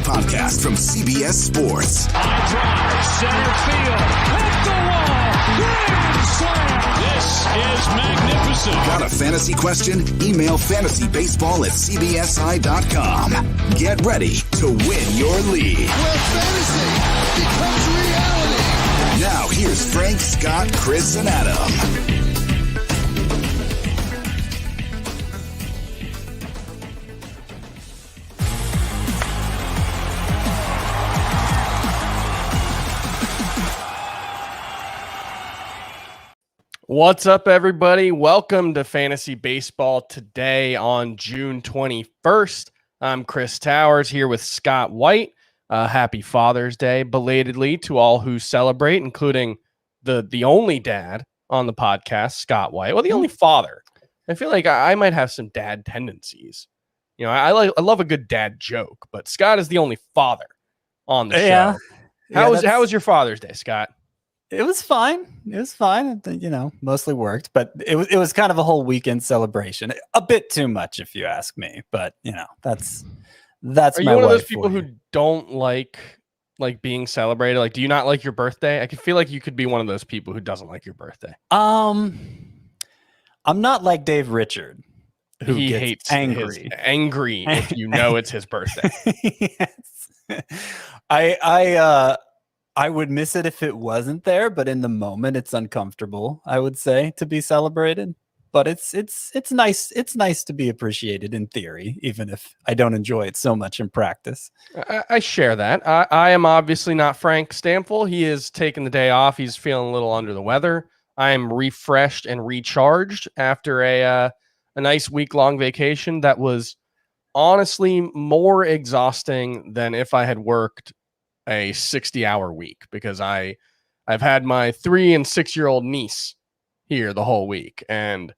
podcast from CBS Sports. High drive, center field, hit the wall, grand slam. This is magnificent. Got a fantasy question? Email fantasybaseball@cbsi.com. Get ready to win your league. Where fantasy becomes reality. Now here's Frank, Scott, Chris, and Adam. What's up, everybody? Welcome to Fantasy Baseball today on June 21st. I'm Chris Towers here with Scott White. Happy Father's Day belatedly to all who celebrate, including the only dad on the podcast, Scott White. Well, the only father. I feel like I might have some dad tendencies. You know, I love a good dad joke, but Scott is the only father on the show. How was your Father's Day, Scott? It was fine. It was fine. You know, mostly worked, but it was kind of a whole weekend celebration. A bit too much, if you ask me. But you know, that's. Are you one of those people who don't like being celebrated? Like, do you not like your birthday? I could feel like you could be one of those people who doesn't like your birthday. I'm not like Dave Richard, who he gets hates angry if you know it's his birthday. Yes. I would miss it if it wasn't there, but in the moment it's uncomfortable, I would say, to be celebrated. But it's nice. It's nice to be appreciated in theory, even if I don't enjoy it so much in practice. I share that. I am obviously not Frank Stamfel. He is taking the day off. He's feeling a little under the weather. I am refreshed and recharged after a nice week-long vacation that was honestly more exhausting than if I had worked a 60-hour week, because I've had my 3 and 6-year-old niece here the whole week, and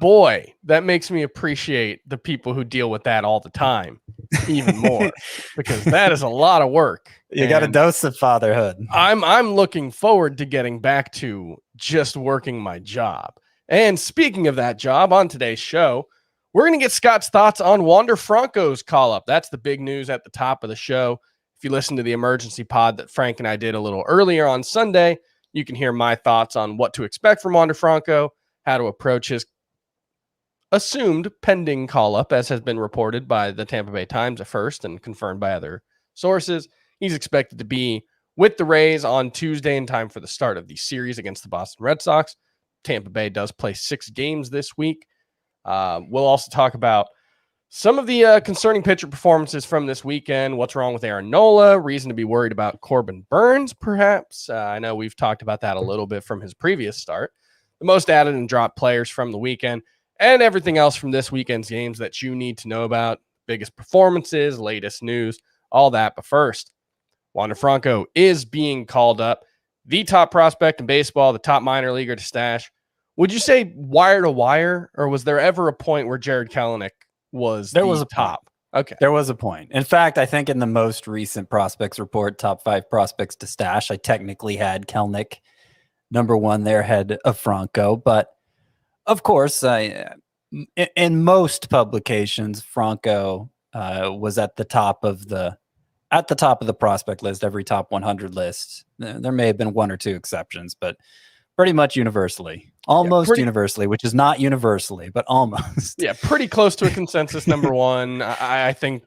boy, that makes me appreciate the people who deal with that all the time even more, because that is a lot of work. You got a dose of fatherhood. I'm looking forward to getting back to just working my job. And speaking of that job, on today's show, we're going to get Scott's thoughts on Wander Franco's call-up. That's the big news at the top of the show. If you listen to the emergency pod that Frank and I did a little earlier on Sunday, you can hear my thoughts on what to expect from Wander Franco, how to approach his assumed pending call-up, as has been reported by the Tampa Bay Times at first and confirmed by other sources. He's expected to be with the Rays on Tuesday in time for the start of the series against the Boston Red Sox. Tampa Bay does play 6 games this week. We'll also talk about some of the concerning pitcher performances from this weekend. What's wrong with Aaron Nola? Reason to be worried about Corbin Burns, perhaps. I know we've talked about that a little bit from his previous start. The most added and dropped players from the weekend, and everything else from this weekend's games that you need to know about. Biggest performances, latest news, all that. But first, Wander Franco is being called up. The top prospect in baseball, the top minor leaguer to stash. Would you say wire to wire, or was there ever a point where Jared Kelenic was a top? Okay. There was a point. In fact, I think in the most recent prospects report, top 5 prospects to stash, I technically had Kelenic number 1 there ahead of Franco. But of course, in most publications, Franco was at the top of the prospect list, every top 100 list. There may have been 1 or 2 exceptions, but pretty much universally. Almost universally, which is not universally, but almost. Yeah, pretty close to a consensus number 1. I think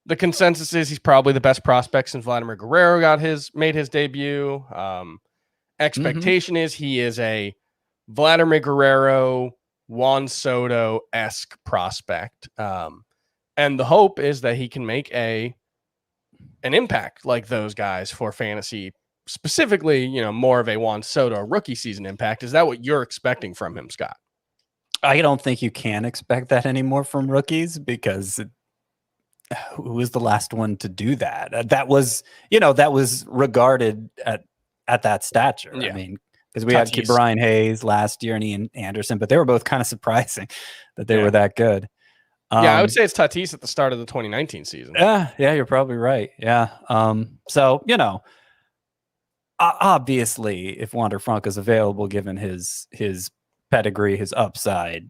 the consensus is he's probably the best prospect since Vladimir Guerrero made his debut. Expectation is he is a Vladimir Guerrero, Juan Soto-esque prospect. And the hope is that he can make an impact like those guys for fantasy. Specifically, you know, more of a Juan Soto rookie season impact. Is that what you're expecting from him, Scott? I don't think you can expect that anymore from rookies, because who was the last one to do that? That was regarded at that stature. Yeah. I mean, because we had Brian Hayes last year and Ian Anderson, but they were both kind of surprising that they were that good. I would say it's Tatis at the start of the 2019 season. Yeah, you're probably right. Yeah. So, you know, obviously, if Wander Franco is available, given his pedigree, his upside,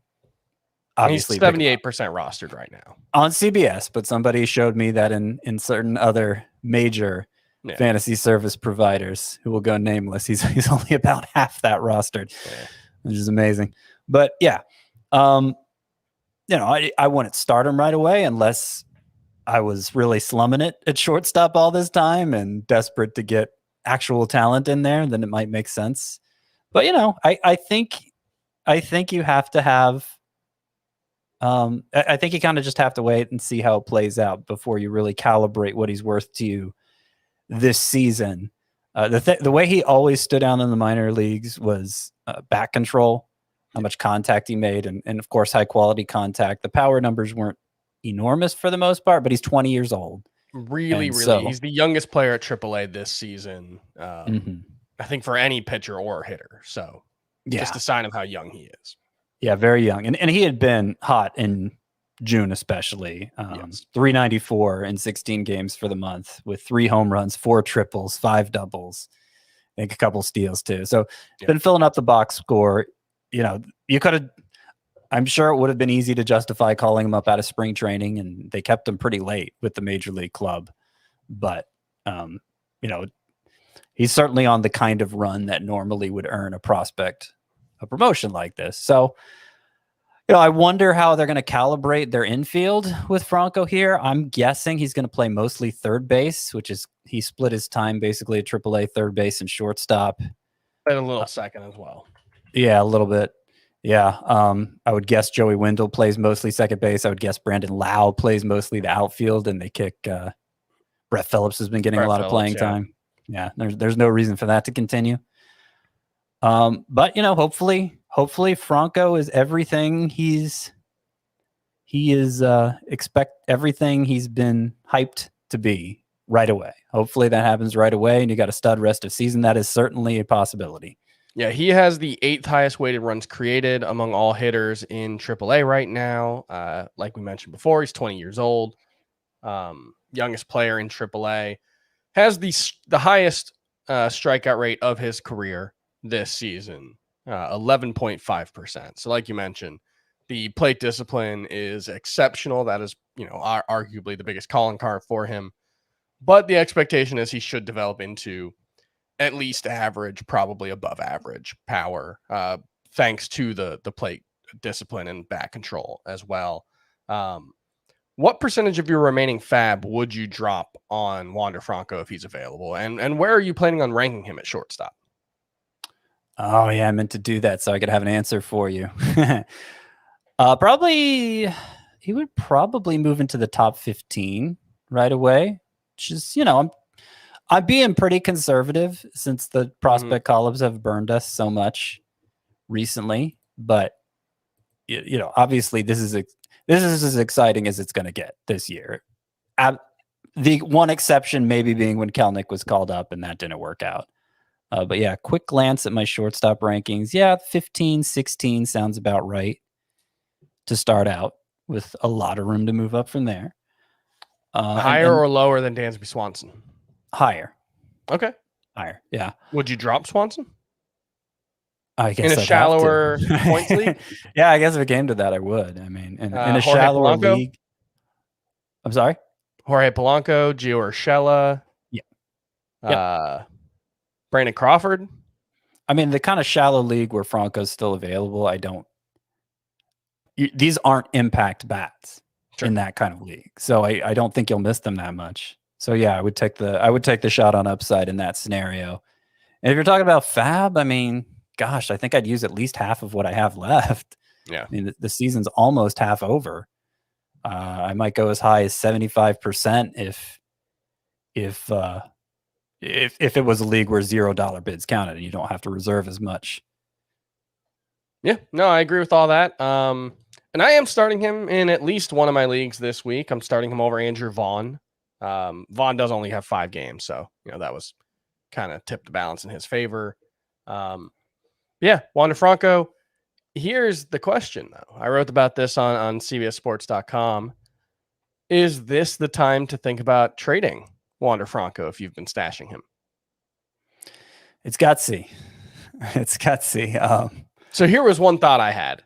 obviously He's 78% rostered right now on CBS, but somebody showed me that in certain other major fantasy service providers who will go nameless, he's only about half that rostered, which is amazing. But yeah, I wouldn't start him right away unless I was really slumming it at shortstop all this time and desperate to get actual talent in there. Then it might make sense. But I think you have to have. I think you kind of just have to wait and see how it plays out before you really calibrate what he's worth to you this season. The way he always stood out in the minor leagues was back control, how much contact he made, and of course, high quality contact. The power numbers weren't enormous for the most part, but he's 20 years old. Really, he's the youngest player at AAA this season. I think for any pitcher or hitter. So just a sign of how young he is. Yeah, very young. And he had been hot in June, especially. 394 in 16 games for the month with 3 home runs, 4 triples, 5 doubles, I think a couple steals too. So been filling up the box score. You could have, I'm sure it would have been easy to justify calling him up out of spring training, and they kept him pretty late with the major league club. But, he's certainly on the kind of run that normally would earn a prospect a promotion like this. So, I wonder how they're going to calibrate their infield with Franco here. I'm guessing he's going to play mostly third base, which is he split his time basically at AAA, third base and shortstop. Played a little second as well. Yeah, a little bit. Yeah. I would guess Joey Wendell plays mostly second base. I would guess Brandon Lau plays mostly the outfield, and they kick Brett Phillips has been getting a lot of playing time. Yeah, there's no reason for that to continue. But hopefully Franco is everything expect everything he's been hyped to be right away. Hopefully that happens right away, and you got a stud rest of season. That is certainly a possibility. Yeah, he has the 8th highest weighted runs created among all hitters in AAA right now. Like we mentioned before, he's 20 years old. Youngest player in AAA. Has the highest strikeout rate of his career this season, 11.5%. So like you mentioned, the plate discipline is exceptional. That is, arguably the biggest calling card for him. But the expectation is he should develop into at least average, probably above average power, thanks to the plate discipline and back control as well. What percentage of your remaining fab would you drop on Wander Franco if he's available? And where are you planning on ranking him at shortstop? Oh, yeah, I meant to do that so I could have an answer for you. He would probably move into the top 15 right away, which is, I'm being pretty conservative since the prospect columns have burned us so much recently. But, obviously this is as exciting as it's going to get this year. The one exception maybe being when Kelnick was called up and that didn't work out. But yeah, quick glance at my shortstop rankings. Yeah, 15, 16 sounds about right to start out, with a lot of room to move up from there. Higher or lower than Dansby Swanson? Higher. Okay. Higher, yeah. Would you drop Swanson? I guess in a shallower points league? Yeah, I guess if it came to that, I would. I mean, in a Jorge shallower Polanco? league. I'm sorry? Jorge Polanco, Gio Urshela. Yeah. Brandon Crawford. I mean, the kind of shallow league where Franco's still available, these aren't impact bats in that kind of league. So I don't think you'll miss them that much. So yeah, I would take the shot on upside in that scenario. And if you're talking about fab, I mean, gosh, I think I'd use at least half of what I have left. Yeah. I mean, the season's almost half over. I might go as high as 75% if it was a league where $0 bids counted and you don't have to reserve as much. Yeah, no, I agree with all that. And I am starting him in at least one of my leagues this week. I'm starting him over Andrew Vaughn. Vaughn does only have 5 games, so that was kind of tipped the balance in his favor. Yeah, Wander Franco. Here's the question, though. I wrote about this on CBSSports.com. Is this the time to think about trading Wander Franco if you've been stashing him? It's gutsy. It's gutsy. So here was one thought I had.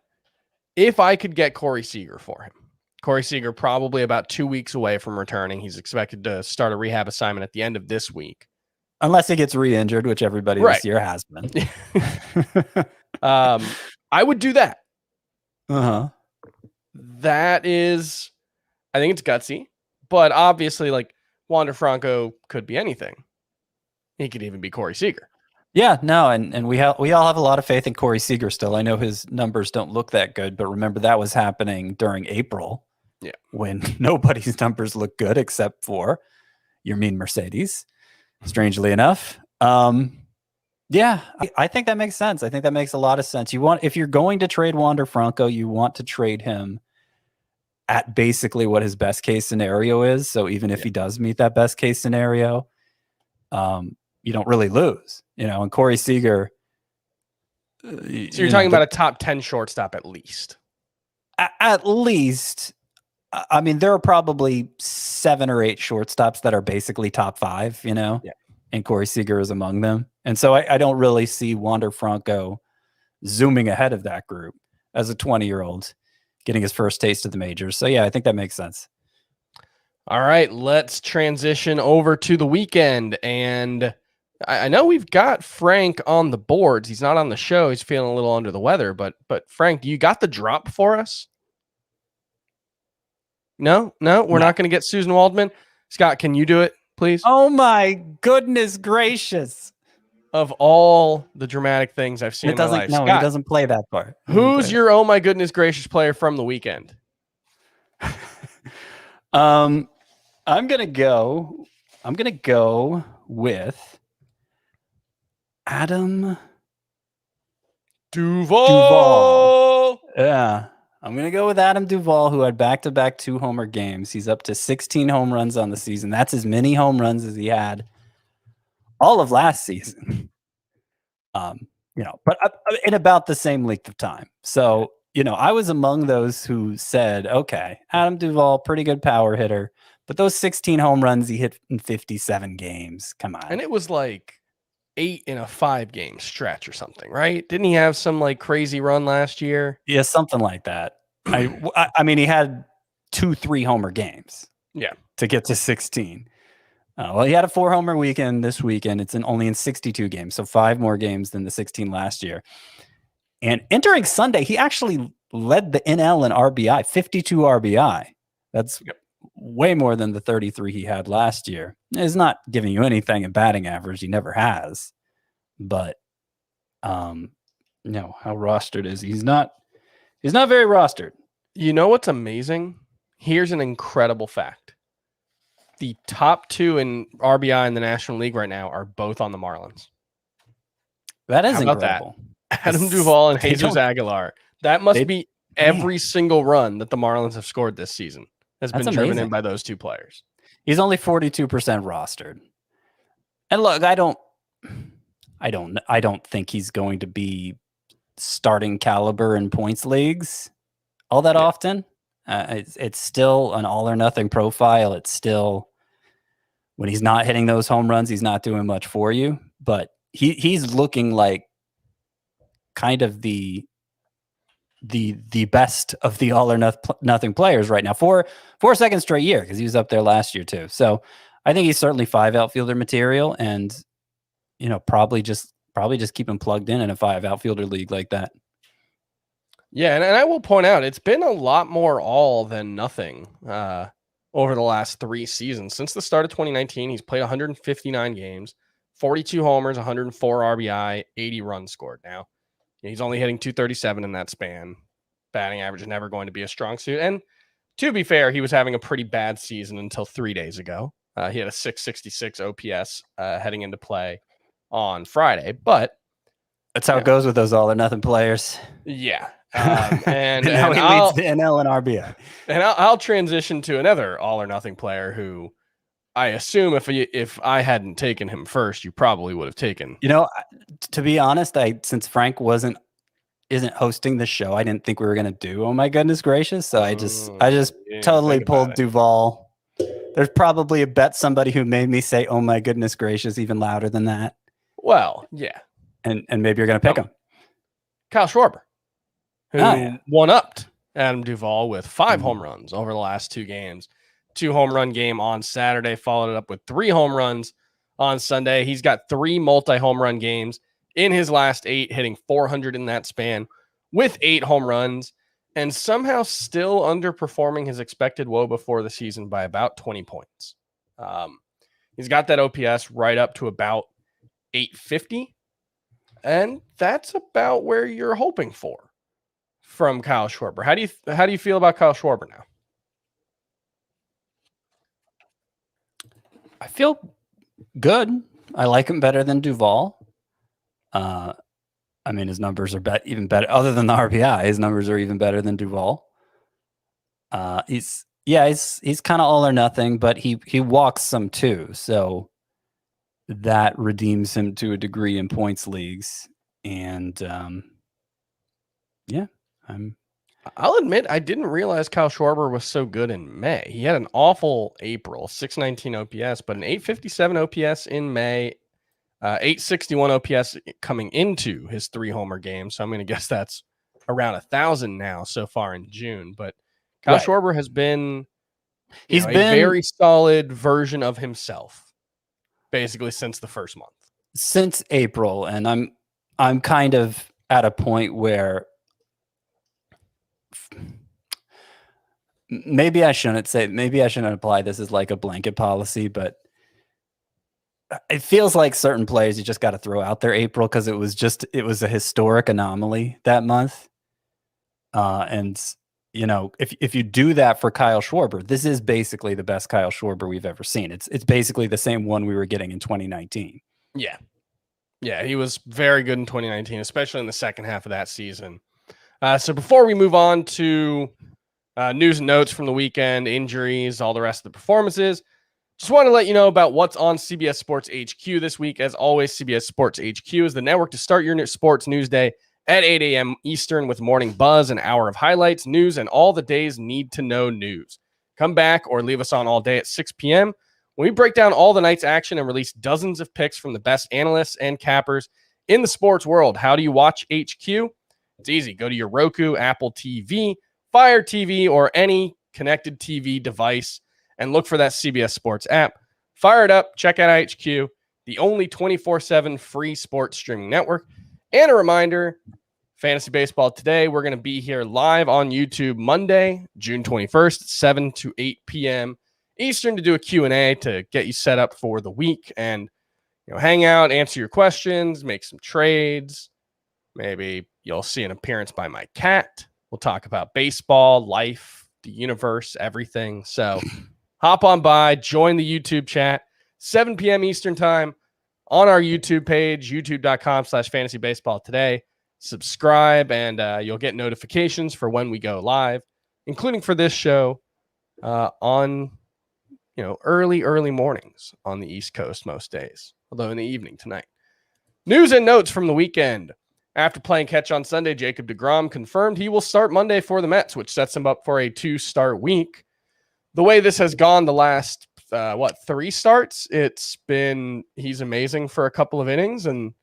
if I could get Corey Seager for him. Corey Seager probably about 2 weeks away from returning. He's expected to start a rehab assignment at the end of this week. Unless he gets re-injured, which everybody this year has been. I would do that. Uh-huh. That is, I think it's gutsy, but obviously, like, Wander Franco could be anything. He could even be Corey Seager. Yeah, no, and we all have a lot of faith in Corey Seager still. I know his numbers don't look that good, but remember that was happening during April. Yeah. When nobody's numbers look good except for your mean Mercedes, strangely enough. Yeah, I think that makes sense. I think that makes a lot of sense. If you're going to trade Wander Franco, you want to trade him at basically what his best case scenario is. So even if he does meet that best case scenario, you don't really lose, and Corey Seager. So you're talking about a top 10 shortstop at least. At least, I mean, there are probably 7 or 8 shortstops that are basically top 5, and Corey Seager is among them. And so I don't really see Wander Franco zooming ahead of that group as a 20-year-old getting his first taste of the majors. So yeah, I think that makes sense. All right, let's transition over to the weekend. And I know we've got Frank on the boards. He's not on the show. He's feeling a little under the weather. But Frank, you got the drop for us? No, we're not going to get Susan Waldman. Scott, can you do it, please? Oh my goodness gracious! Of all the dramatic things I've seen in my life, no, Scott, he doesn't play that part. Who's your oh my goodness gracious player from the weekend? I'm gonna go with Adam Duvall. Yeah. I'm going to go with Adam Duvall, who had back-to-back 2-homer games. He's up to 16 home runs on the season. That's as many home runs as he had all of last season. But in about the same length of time. So, I was among those who said, okay, Adam Duvall, pretty good power hitter, but those 16 home runs he hit in 57 games. Come on. And it was like 8 in a 5-game stretch or something, right? Didn't he have some like crazy run last year? Yeah, something like that. I mean, he had 2 3-homer games. Yeah, to get to 16. Well, he had a 4-homer weekend this weekend. It's only in 62 games, so 5 more games than the 16 last year. And entering Sunday, he actually led the NL in RBI, 52 RBI. That's way more than the 33 he had last year. It's not giving you anything in batting average. He never has. But how rostered is he? He's not very rostered. You know what's amazing? Here's an incredible fact. The top 2 in RBI in the National League right now are both on the Marlins. That is incredible. That? Adam Duvall and Jesus Aguilar. That must be every single run that the Marlins have scored this season has been driven in by those 2 players. He's only 42% rostered. And look, I don't think he's going to be starting caliber in points leagues all that often. It's still an all or nothing profile. It's still, when he's not hitting those home runs, he's not doing much for you. But he's looking like kind of the best of the all or nothing players right now for a second straight year, because he was up there last year too. So I think he's certainly 5 outfielder material, and probably just keep him plugged in a 5 outfielder league like that. Yeah, and I will point out, it's been a lot more all than nothing over the last 3 seasons. Since the start of 2019, he's played 159 games, 42 homers, 104 RBI, 80 runs scored. Now, he's only hitting 237 in that span. Batting average is never going to be a strong suit. And to be fair, he was having a pretty bad season until 3 days ago. He had a 666 OPS heading into play on Friday, but that's how it goes with those all or nothing players. Yeah. And now he leads the NL and RBI. And I'll transition to another all or nothing player who I assume if I hadn't taken him first, you probably would have taken. To be honest, since Frank isn't hosting the show, I didn't think we were going to do oh my goodness gracious. So I just totally pulled Duvall. There's probably a bet somebody who made me say oh my goodness gracious even louder than that. Well, yeah. And maybe you're going to pick him. Kyle Schwarber, who one-upped Adam Duvall with 5 home runs over the last 2 games. 2 home run game on Saturday, followed it up with 3 home runs on Sunday. He's got 3 multi-home run games in his last 8, hitting 400 in that span with 8 home runs, and somehow still underperforming his expected WOBA before the season by about 20 points. He's got that OPS right up to about 850, and that's about where you're hoping for from Kyle Schwarber. How do you feel about Kyle Schwarber now? I feel good. I like him better than Duvall. I mean, his numbers are even better. Other than the RBI, his numbers are even better than Duvall. He's kind of all or nothing, but he walks some too, so that redeems him to a degree in points leagues. And I'll admit I didn't realize Kyle Schwarber was so good in May. He had an awful April, 619 OPS, but an 857 OPS in May, 861 OPS coming into his 3 homer games. So I'm going to guess that's around 1,000 now so far in June. But Kyle Schwarber has been a very solid version of himself, basically since the first month, since April, and I'm kind of at a point where maybe I shouldn't apply this as like a blanket policy, but it feels like certain players you just got to throw out there April because it was a historic anomaly that month. And if you do that for Kyle Schwarber, this is basically the best Kyle Schwarber we've ever seen. It's basically the same one we were getting in 2019. Yeah, he was very good in 2019, especially in the second half of that season. So before we move on to news and notes from the weekend, injuries, all the rest of the performances, just want to let you know about what's on CBS Sports HQ this week. As always, CBS Sports HQ is the network to start your sports news day at 8 a.m. Eastern with Morning Buzz, an hour of highlights, news, and all the day's need-to-know news. Come back or leave us on all day at 6 p.m. when we break down all the night's action and release dozens of picks from the best analysts and cappers in the sports world. How do you watch HQ? It's easy. Go to your Roku, Apple TV, Fire TV, or any connected TV device and look for that CBS Sports app. Fire it up. Check out HQ, the only 24/7 free sports streaming network. And a reminder, Fantasy Baseball Today, we're going to be here live on YouTube Monday, June 21st, 7 to 8 p.m. Eastern to do a Q&A to get you set up for the week and hang out, answer your questions, make some trades. Maybe you'll see an appearance by my cat. We'll talk about baseball, life, the universe, everything. So hop on by, join the YouTube chat, 7 p.m. Eastern time on our YouTube page, youtube.com/fantasybaseballtoday. Subscribe, and you'll get notifications for when we go live, including for this show on early mornings on the East Coast most days, although in the evening tonight. News and notes from the weekend. After playing catch on Sunday, Jacob deGrom confirmed he will start Monday for the Mets, which sets him up for a 2-start week. The way this has gone the last 3 starts, he's amazing for a couple of innings, and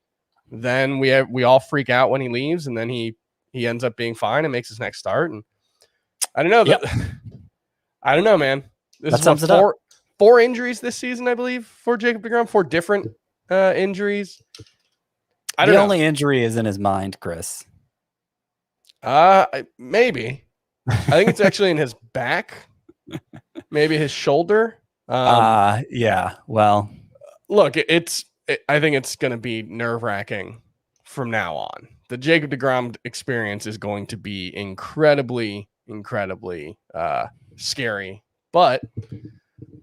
then we all freak out when he leaves, and then he ends up being fine and makes his next start. And I don't know I don't know, man. This sums it up. 4 injuries this season, I believe, for Jacob deGrom. 4 different injuries. The only injury is in his mind, Chris. Maybe. I think it's actually in his back. Maybe his shoulder. Yeah. Well, look, I think it's going to be nerve-wracking from now on. The Jacob deGrom experience is going to be incredibly scary, but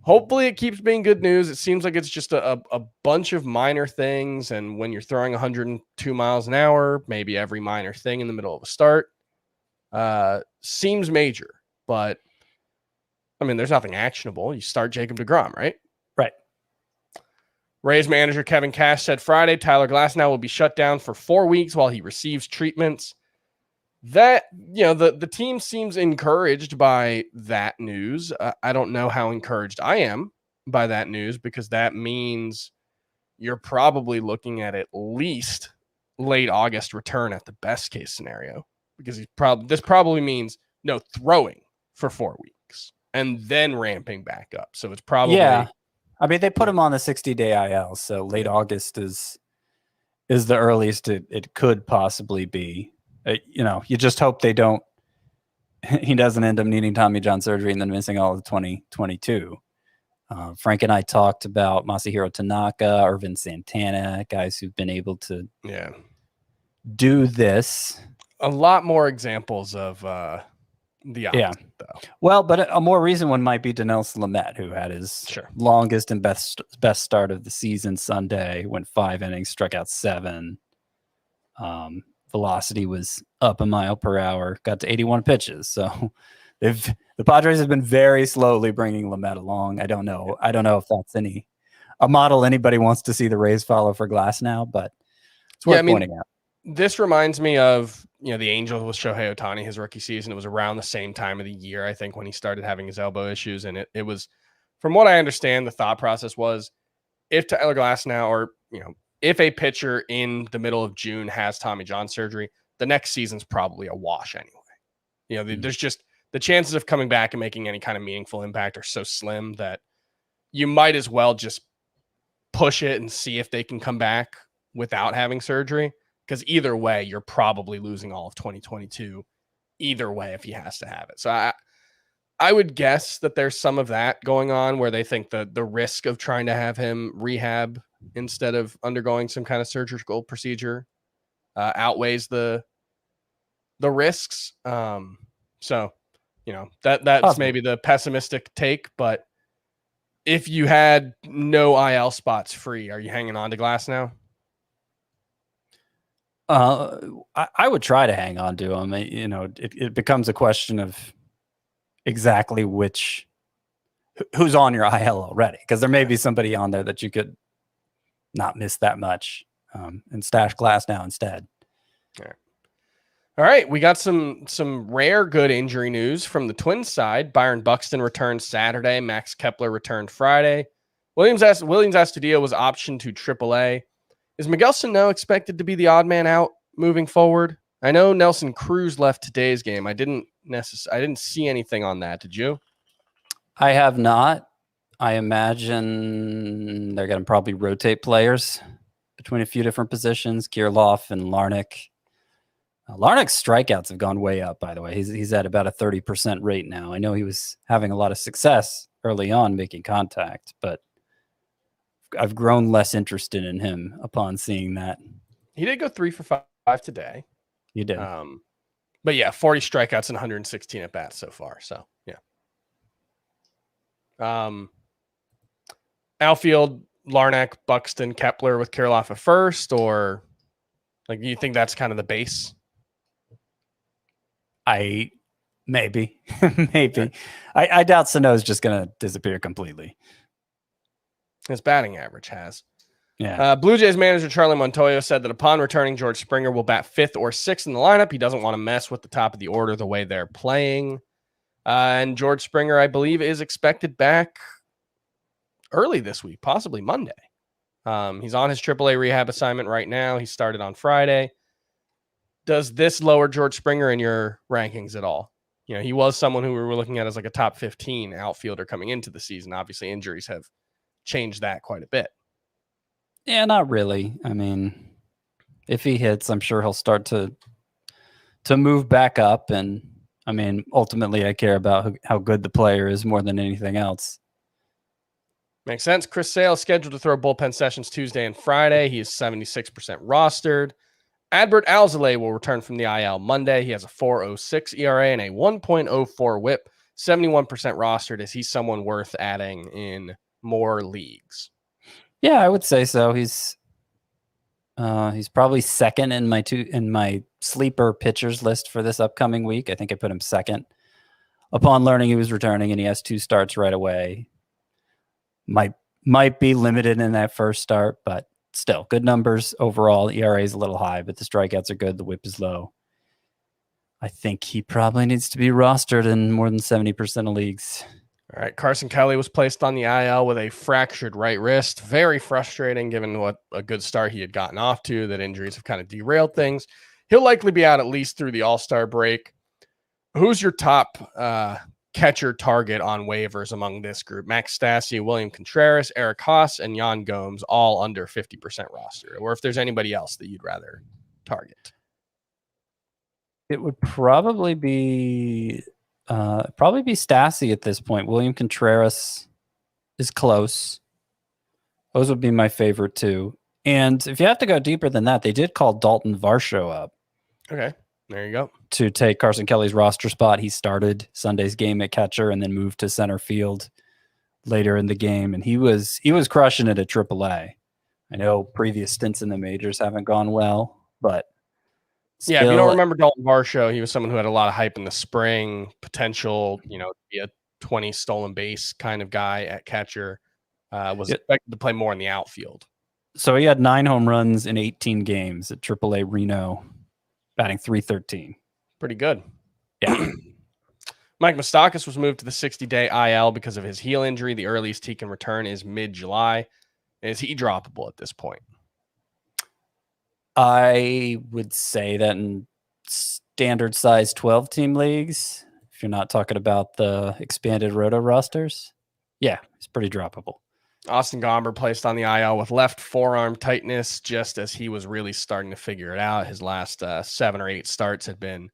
hopefully it keeps being good news. It seems like it's just a bunch of minor things, and when you're throwing 102 miles an hour, maybe every minor thing in the middle of a start seems major, but I mean, there's nothing actionable. You start Jacob deGrom, right? Right. Rays manager Kevin Cash said Friday Tyler Glasnow will be shut down for 4 weeks while he receives treatments. That, the team seems encouraged by that news. I don't know how encouraged I am by that news, because that means you're probably looking at least late August return at the best case scenario, because this probably means no throwing for 4 weeks and then ramping back up. So it's probably I mean, they put him on the 60-day IL, so late August is the earliest it could possibly be. You just hope he doesn't end up needing Tommy John surgery and then missing all of 2022. Frank and I talked about Masahiro Tanaka, Irvin Santana, guys who've been able to do this. A lot more examples of the opposite, though. Well, but a more recent one might be Dinelson Lamet, who had his longest and best start of the season Sunday, went 5 innings, struck out 7. Velocity was up a mile per hour, got to 81 pitches. So the Padres have been very slowly bringing Lamet along. I don't know if that's a model anybody wants to see the Rays follow for Glass now, but it's worth pointing out. This reminds me of, the Angels with Shohei Ohtani, his rookie season. It was around the same time of the year, I think, when he started having his elbow issues. And it was, from what I understand, the thought process was if Tyler Glasnow or, if a pitcher in the middle of June has Tommy John surgery, the next season's probably a wash anyway. There's just the chances of coming back and making any kind of meaningful impact are so slim that you might as well just push it and see if they can come back without having surgery. Because either way, you're probably losing all of 2022. Either way, if he has to have it. So I would guess that there's some of that going on where they think the risk of trying to have him rehab instead of undergoing some kind of surgical procedure outweighs the risks. So, that's maybe the pessimistic take. But if you had no IL spots free, are you hanging on to Glasnow? I would try to hang on to him. It becomes a question of exactly who's on your IL already, because there may be somebody on there that you could not miss that much and stash Glasnow instead. All right, we got some rare good injury news from the Twins side. Byron Buxton returned Saturday. Max Kepler returned Friday. Williams Astudillo was optioned to AAA. Is Miguel Sano expected to be the odd man out moving forward? I know Nelson Cruz left today's game. I didn't see anything on that. Did you? I have not. I imagine they're going to probably rotate players between a few different positions, Kirilloff and Larnach. Larnach's strikeouts have gone way up, by the way. He's at about a 30% rate now. I know he was having a lot of success early on making contact, but I've grown less interested in him upon seeing that. He did go 3 for 5 today. He did. But yeah, 40 strikeouts and 116 at bats so far. So yeah. Outfield, Larnach, Buxton, Kepler with Kirilloff at first, or do you think that's kind of the base? Maybe. I doubt Sano's just going to disappear completely. His batting average has. Yeah. Blue Jays manager Charlie Montoyo said that upon returning, George Springer will bat 5th or 6th in the lineup. He doesn't want to mess with the top of the order the way they're playing. And George Springer, I believe, is expected back early this week, possibly Monday. He's on his AAA rehab assignment right now. He started on Friday. Does this lower George Springer in your rankings at all? He was someone who we were looking at as like a top 15 outfielder coming into the season. Obviously, injuries have changed that quite a bit. Yeah, not really. I mean, if he hits, I'm sure he'll start to move back up. And I mean, ultimately, I care about how good the player is more than anything else. Makes sense. Chris Sale is scheduled to throw bullpen sessions Tuesday and Friday. He is 76% rostered. Adbert Alzolay will return from the IL Monday. He has a 4.06 ERA and a 1.04 WHIP. 71% rostered. Is he someone worth adding in more leagues? Yeah, I would say so. He's probably second in my sleeper pitchers list for this upcoming week. I think I put him second upon learning he was returning, and he has 2 starts right away. Might be limited in that first start, but still good numbers overall. ERA is a little high, but the strikeouts are good. The WHIP is low. I think he probably needs to be rostered in more than 70% of leagues. All right. Carson Kelly was placed on the IL with a fractured right wrist. Very frustrating given what a good start he had gotten off to, that injuries have kind of derailed things. he'll likely be out at least through the All-Star break. Who's your top catcher target on waivers among this group? Max Stassi, William Contreras, Eric Haas, and Jan Gomes, all under 50% roster. Or if there's anybody else that you'd rather target. It would probably be Stassi at this point. William Contreras is close. Those would be my favorite too. And if you have to go deeper than that, they did call Dalton Varsho up. Okay, there you go. To take Carson Kelly's roster spot. He started Sunday's game at catcher and then moved to center field later in the game. And he was crushing it at AAA. I know previous stints in the majors haven't gone well, but still, yeah, if you don't remember Dalton Varsho, he was someone who had a lot of hype in the spring, potential, be a 20 stolen base kind of guy at catcher. Was expected to play more in the outfield. So he had 9 home runs in 18 games at AAA Reno, batting .313. Pretty good. Yeah. Mike Moustakas was moved to the 60-day IL because of his heel injury. The earliest he can return is mid-July. Is he droppable at this point? I would say that in standard size 12-team leagues, if you're not talking about the expanded roto rosters, yeah, it's pretty droppable. Austin Gomber placed on the IL with left forearm tightness just as he was really starting to figure it out. His last 7 or 8 starts had been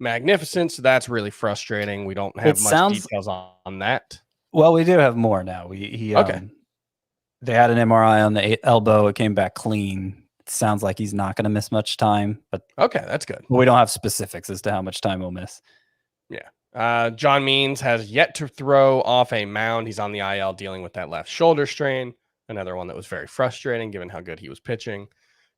magnificent, so that's really frustrating. We don't have much details on that. Well, we do have more now. Okay. They had an MRI on the elbow. It came back clean. It sounds like he's not going to miss much time. But okay, that's good. We don't have specifics as to how much time he'll miss. Yeah. John Means has yet to throw off a mound. He's on the IL dealing with that left shoulder strain. Another one that was very frustrating given how good he was pitching.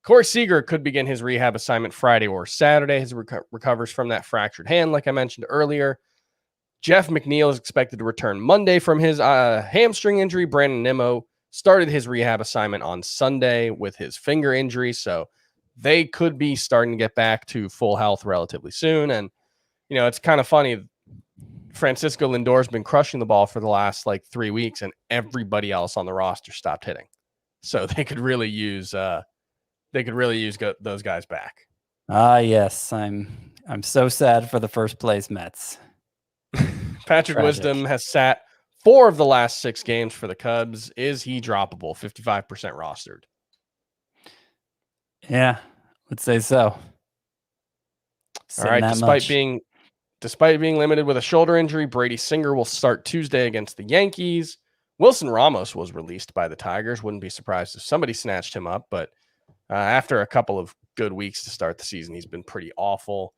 Corey Seager could begin his rehab assignment Friday or Saturday. His recovers from that fractured hand, like I mentioned earlier. Jeff McNeil is expected to return Monday from his hamstring injury. Brandon Nimmo started his rehab assignment on Sunday with his finger injury, so they could be starting to get back to full health relatively soon. And, it's kind of funny. Francisco Lindor's been crushing the ball for the last 3 weeks, and everybody else on the roster stopped hitting. So they could really use those guys back. Yes, I'm so sad for the first place Mets. Patrick Wisdom has sat 4 of the last 6 games for the Cubs. Is he droppable? 55% rostered. Yeah, let's say so. All right, despite being limited with a shoulder injury, Brady Singer will start Tuesday against the Yankees. Wilson Ramos was released by the Tigers. Wouldn't be surprised if somebody snatched him up, but after a couple of good weeks to start the season, he's been pretty awful.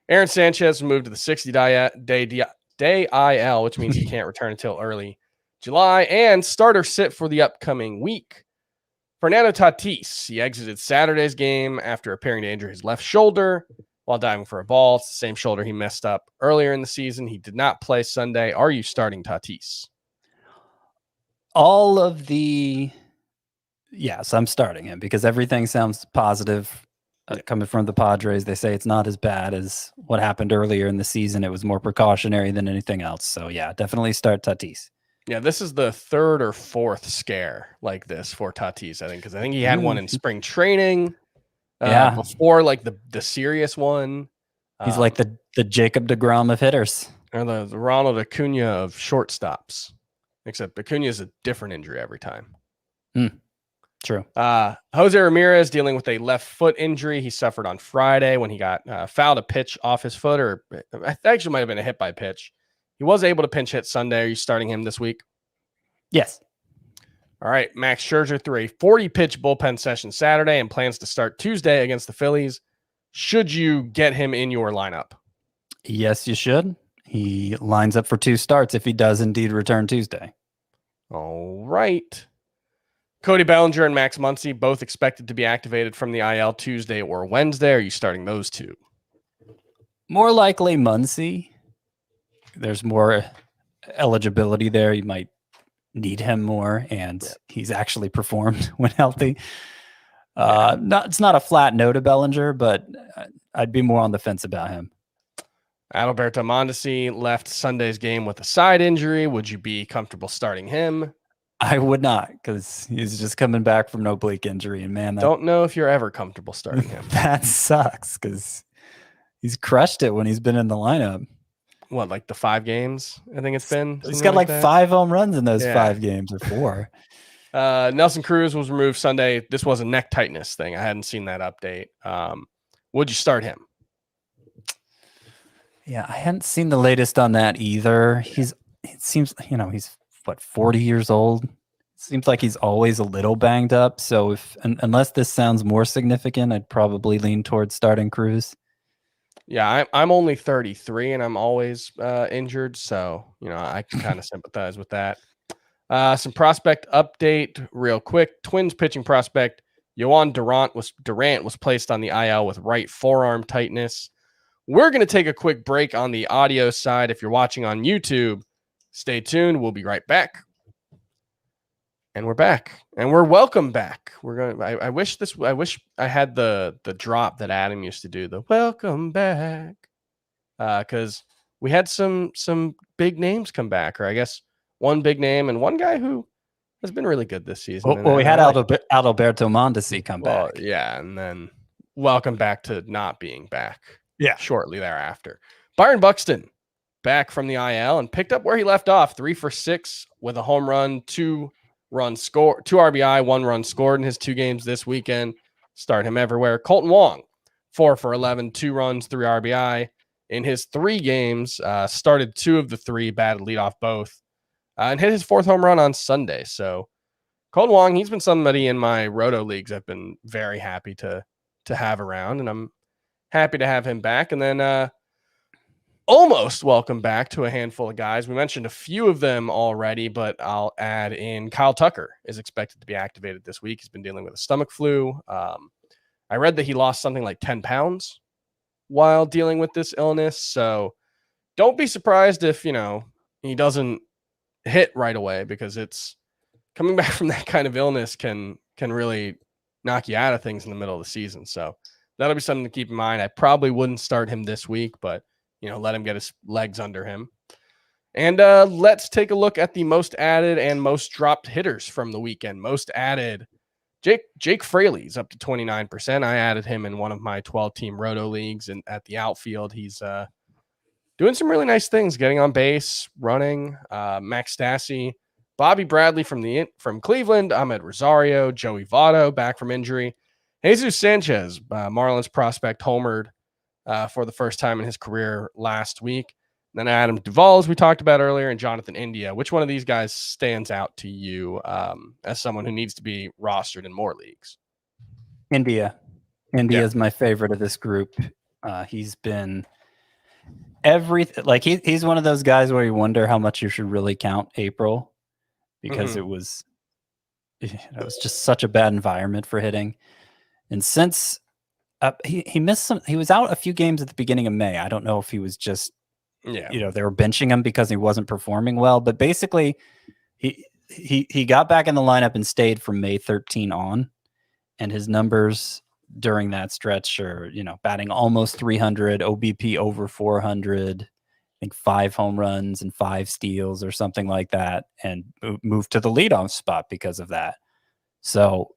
Aaron Sanchez moved to the 60-day IL, which means he can't return until early July, and starter sit for the upcoming week. Fernando Tatis, he exited Saturday's game after appearing to injure his left shoulder while diving for a ball. It's the same shoulder he messed up earlier in the season. He did not play Sunday. Are you starting Tatis? Yes, I'm starting him because everything sounds positive coming from the Padres. They say it's not as bad as what happened earlier in the season. It was more precautionary than anything else. So, yeah, definitely start Tatis. Yeah, this is the 3rd or 4th scare like this for Tatis, I think, because I think he had one in spring training. Before the serious one. He's like the Jacob deGrom of hitters. Or the Ronald Acuna of shortstops. Except Acuna is a different injury every time. True. Jose Ramirez dealing with a left foot injury he suffered on Friday when he got fouled a pitch off his foot, or actually might have been a hit by pitch. He was able to pinch hit Sunday. Are you starting him this week? Yes. All right. Max Scherzer threw a 40-pitch bullpen session Saturday and plans to start Tuesday against the Phillies. Should you get him in your lineup? Yes, you should. He lines up for 2 starts if he does indeed return Tuesday. All right. Cody Bellinger and Max Muncy both expected to be activated from the IL Tuesday or Wednesday. Are you starting those 2? More likely Muncy. There's more eligibility there. You might need him more, and he's actually performed when healthy. It's not a flat no to Bellinger, but I'd be more on the fence about him. Adalberto Mondesi left Sunday's game with a side injury. Would you be comfortable starting him? I would not, because he's just coming back from an oblique injury, and man, Don't know if you're ever comfortable starting him. that sucks because he's crushed it when he's been in the lineup. What, like the 5 games? I think it's been. He's got like that? 5 home runs in those Yeah. 5 games or 4. Nelson Cruz was removed Sunday. This was a neck tightness thing. I hadn't seen that update. Would you start him? Yeah, I hadn't seen the latest on that either. It seems, he's what, 40 years old. Seems like he's always a little banged up. So unless this sounds more significant, I'd probably lean towards starting Cruz. Yeah, I'm only 33 and I'm always injured, so I can kind of sympathize with that. Some prospect update real quick. Twins pitching prospect Yohan Durant was placed on the IL with right forearm tightness. We're going to take a quick break on the audio side. If you're watching on YouTube, stay tuned. We'll be right back. And we're back, and we're welcome back. I wish I had the drop that Adam used to do, the welcome back, because we had some big names come back, or I guess one big name and one guy who has been really good this season. Well, we had Adalberto Mondesi come back. Yeah, and then welcome back to not being back. Yeah, shortly thereafter. Byron Buxton back from the IL and picked up where he left off, 3 for 6 with a home run, 2 RBI, 1 run scored in his 2 games this weekend. Start him everywhere. Colton Wong, 4 for 11, 2 runs, 3 RBI in his 3 games. Started 2 of the 3, batted leadoff both, and hit his 4th home run on Sunday. So Colton Wong, he's been somebody in my roto leagues I've been very happy to have around, and I'm happy to have him back. And then almost welcome back to a handful of guys. We mentioned a few of them already, but I'll add in Kyle Tucker is expected to be activated this week. He's been dealing with a stomach flu. I read that he lost something like 10 pounds while dealing with this illness. So don't be surprised if, he doesn't hit right away, because it's coming back from that kind of illness can really knock you out of things in the middle of the season. So that'll be something to keep in mind. I probably wouldn't start him this week, but let him get his legs under him. And let's take a look at the most added and most dropped hitters from the weekend. Most added, Jake Fraley's up to 29%. I added him in one of my 12-team roto leagues, and at the outfield, he's doing some really nice things, getting on base, running. Max Stassi, Bobby Bradley from Cleveland, Ahmed Rosario, Joey Votto back from injury. Jesus Sanchez, Marlins prospect, homered for the first time in his career last week. And then Adam Duvall, as we talked about earlier, and Jonathan India. Which one of these guys stands out to you as someone who needs to be rostered in more leagues? India is my favorite of this group. He's been he's one of those guys where you wonder how much you should really count April, because it was just such a bad environment for hitting. And since he missed some, he was out a few games at the beginning of May. I don't know if he was just, they were benching him because he wasn't performing well, but basically he got back in the lineup and stayed from May 13 on, and his numbers during that stretch are, batting almost 300, OBP over 400, I think 5 home runs and 5 steals or something like that, and moved to the leadoff spot because of that. So,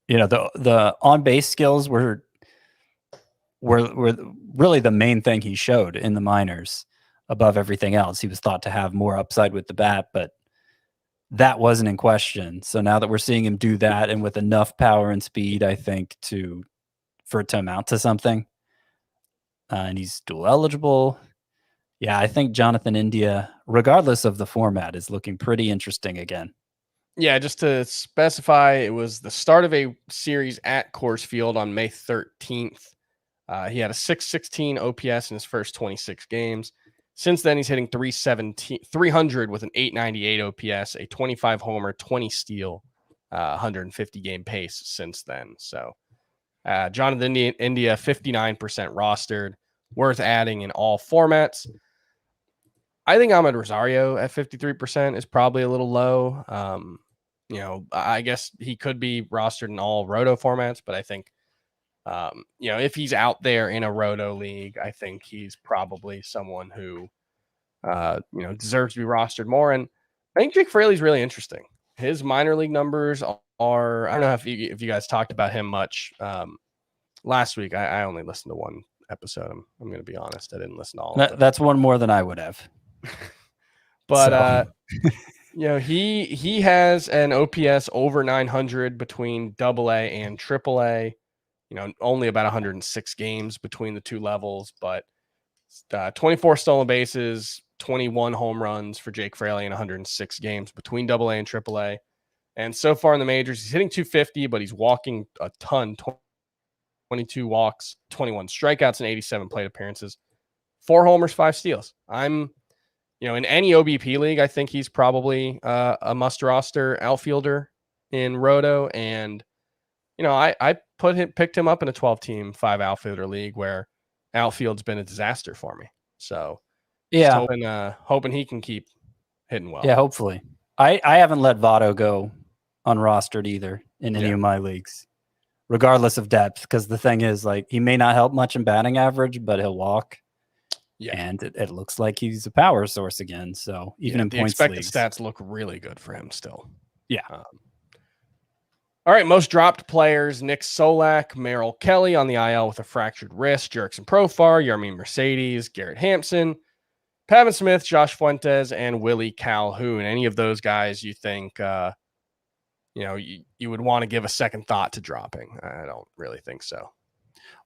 the on-base skills were really the main thing he showed in the minors above everything else. He was thought to have more upside with the bat, but that wasn't in question. So now that we're seeing him do that, and with enough power and speed, I think for it to amount to something, and he's dual eligible. Yeah, I think Jonathan India, regardless of the format, is looking pretty interesting again. Yeah, just to specify, it was the start of a series at Coors Field on May 13th. He had a 616 OPS in his first 26 games. Since then, he's hitting 300 with an 898 OPS, a 25 homer, 20 steal, 150 game pace since then. So Jonathan India, 59% rostered, worth adding in all formats. I think Ahmed Rosario at 53% is probably a little low. I guess he could be rostered in all roto formats, but I think, if he's out there in a roto league, I think he's probably someone who, deserves to be rostered more. And I think Jake Fraley's really interesting. his minor league numbers are, I don't know if you guys talked about him much last week. I only listened to one episode. I'm going to be honest. I didn't listen to all of them. That's one more than I would have. But he has an OPS over 900 between AA and AAA. Only about 106 games between the two levels, but 24 stolen bases, 21 home runs for Jake Fraley in 106 games between AA and AAA. And so far in the majors, he's hitting 250, but he's walking a ton. 22 walks, 21 strikeouts, and 87 plate appearances. 4 homers, 5 steals. In any OBP league, I think he's probably a must-roster outfielder in Roto. And, I picked him up in a 12-team 5 outfielder league where outfield's been a disaster for me. So, hoping he can keep hitting well. Yeah, hopefully. I haven't let Votto go unrostered either in any of my leagues, regardless of depth, because the thing is, like, he may not help much in batting average, but he'll walk. Yeah, and it looks like he's a power source again. So even in points expected leagues, stats look really good for him still. Yeah. All right, most dropped players: Nick Solak, Merrill Kelly on the IL with a fractured wrist, Jurickson Profar, Yarmeen Mercedes, Garrett Hampson, Pavin Smith, Josh Fuentes, and Willie Calhoun. Any of those guys you think you would want to give a second thought to dropping? I don't really think so.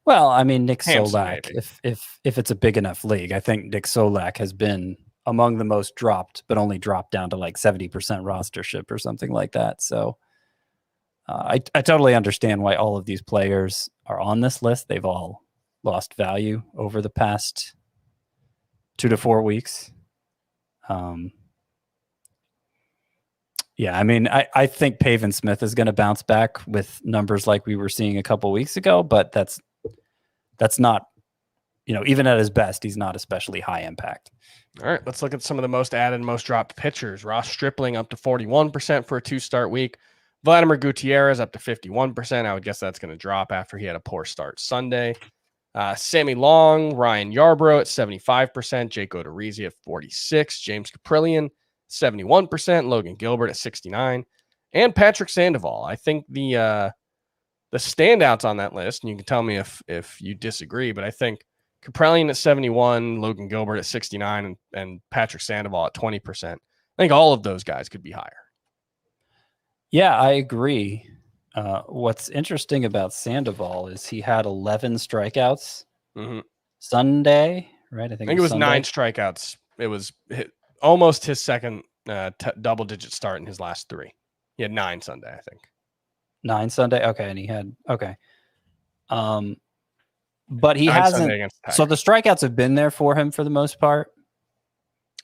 Well, I mean, Nick Hampson, Solak, if it's a big enough league, I think Nick Solak has been among the most dropped, but only dropped down to like 70% rostership or something like that. So I totally understand why all of these players are on this list. They've all lost value over the past 2 to 4 weeks. Yeah, I mean, I think Pavin Smith is going to bounce back with numbers like we were seeing a couple weeks ago, but that's not, even at his best, he's not especially high impact. All right, let's look at some of the most added, most dropped pitchers. Ross Stripling up to 41% for a 2-start week. Vladimir Gutierrez up to 51%. I would guess that's going to drop after he had a poor start Sunday. Sammy Long, Ryan Yarbrough at 75%, Jake Odorizzi at 46%, James Caprillion 71%, Logan Gilbert at 69%, and Patrick Sandoval. I think the standouts on that list, and you can tell me if you disagree, but I think Caprillion at 71, Logan Gilbert at 69, and Patrick Sandoval at 20%. I think all of those guys could be higher. Yeah, I agree. What's interesting about Sandoval is he had 11 strikeouts Sunday, right? I think it was 9 strikeouts. It was almost his second double-digit start in his last 3. He had 9 Sunday, I think. 9 Sunday? Okay, and he had... Okay. But he hasn't... So the strikeouts have been there for him for the most part.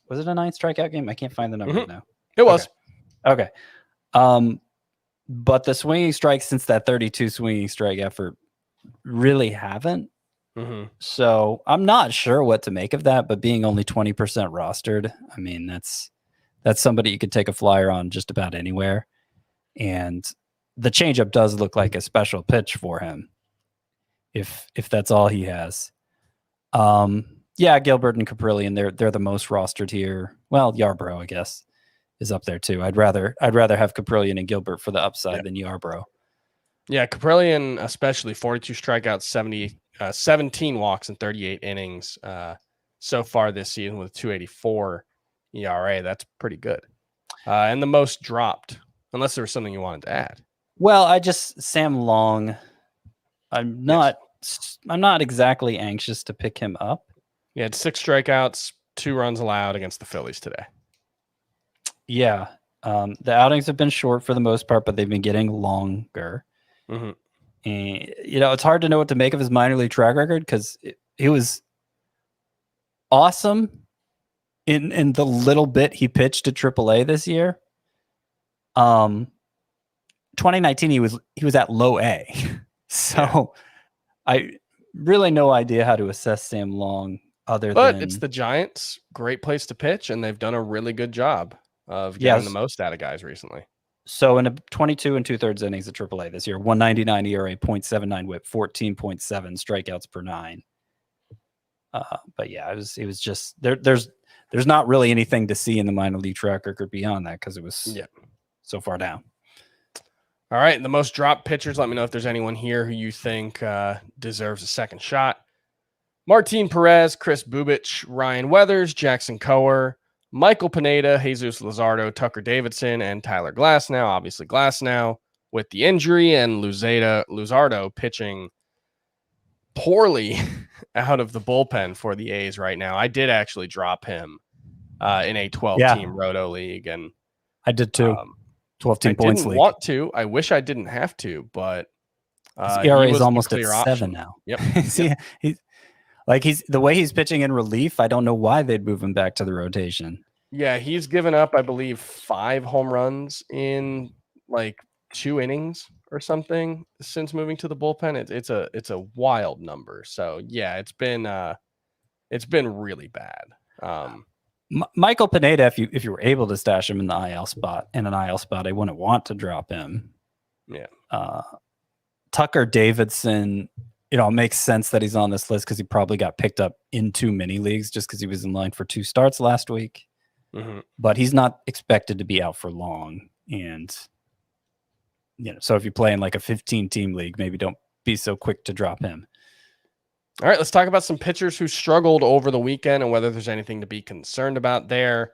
Was it a 9 strikeout game? I can't find the number now. It was. Okay. But the swinging strikes since that 32 swinging strike effort really haven't. So I'm not sure what to make of that, but being only 20% rostered, I mean, that's somebody you could take a flyer on just about anywhere. And the changeup does look like a special pitch for him if that's all he has. Yeah, Gilbert and Caprillion, they're the most rostered here. Well, Yarbrough, I guess, is up there too. I'd rather have Caprillion and Gilbert for the upside than Yarbrough. Yeah, Caprillion, especially 42 strikeouts, 17 walks in 38 innings so far this season with 2.84 ERA. That's pretty good. And the most dropped, unless there was something you wanted to add. Well, Sam Long. I'm not exactly anxious to pick him up. He had 6 strikeouts, 2 runs allowed against the Phillies today. Yeah. The outings have been short for the most part, but they've been getting longer. And, it's hard to know what to make of his minor league track record because he was awesome in the little bit he pitched at AAA this year. 2019, he was at low A. So I really no idea how to assess Sam Long But it's the Giants. Great place to pitch, and they've done a really good job of getting the most out of guys recently. So in a 22 2/3 innings at AAA this year, 1.99 ERA, 0.79 WHIP, 14.7 strikeouts per 9. But yeah, it was just there's not really anything to see in the minor league track record beyond that because it was so far down. All right, the most dropped pitchers. Let me know if there's anyone here who you think deserves a second shot. Martin Perez, Chris Bubich, Ryan Weathers, Jackson Coer, Michael Pineda, Jesus Luzardo, Tucker Davidson, and Tyler Glasnow. Obviously, Glasnow with the injury, and Luzardo pitching poorly out of the bullpen for the A's right now. I did actually drop him in a 12-team Roto league, and I did too. 12-team points didn't league. Want to. I wish I didn't have to, but his ERA is almost at 7 option now. Yep. See, he's the way he's pitching in relief. I don't know why they'd move him back to the rotation. Yeah, he's given up, I believe, 5 home runs in like 2 innings or something since moving to the bullpen. It's a wild number. So yeah, it's been really bad. Michael Pineda, if you were able to stash him in the IL spot, I wouldn't want to drop him. Yeah. Tucker Davidson, it makes sense that he's on this list because he probably got picked up in too many leagues just because he was in line for 2 starts last week. Mm-hmm. But he's not expected to be out for long. And, so if you play in like a 15-team league, maybe don't be so quick to drop him. All right, let's talk about some pitchers who struggled over the weekend and whether there's anything to be concerned about there.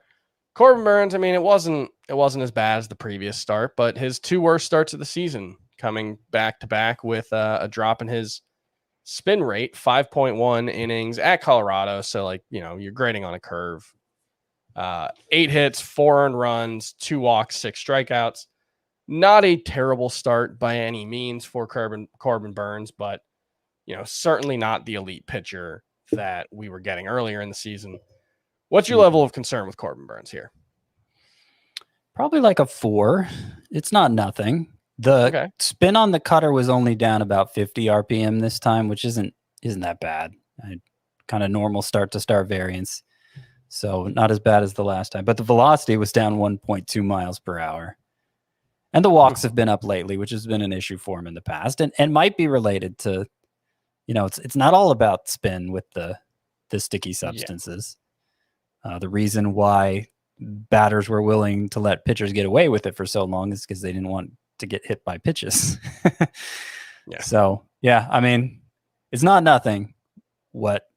Corbin Burns, I mean, it wasn't as bad as the previous start, but his 2 worst starts of the season, coming back to back with a drop in his spin rate, 5.1 innings at Colorado. So you're grading on a curve. 8 hits, 4 earned runs, 2 walks, 6 strikeouts. Not a terrible start by any means for Corbin Burns, but certainly not the elite pitcher that we were getting earlier in the season. What's your level of concern with Corbin Burns here? Probably like a 4. It's not nothing. The spin on the cutter was only down about 50 RPM this time, which isn't that bad. Kind of normal start to start variance. So not as bad as the last time. But the velocity was down 1.2 miles per hour. And the walks have been up lately, which has been an issue for him in the past and might be related to, it's not all about spin with the sticky substances. Yeah. The reason why batters were willing to let pitchers get away with it for so long is because they didn't want to get hit by pitches. Yeah. So, yeah, I mean, it's not nothing what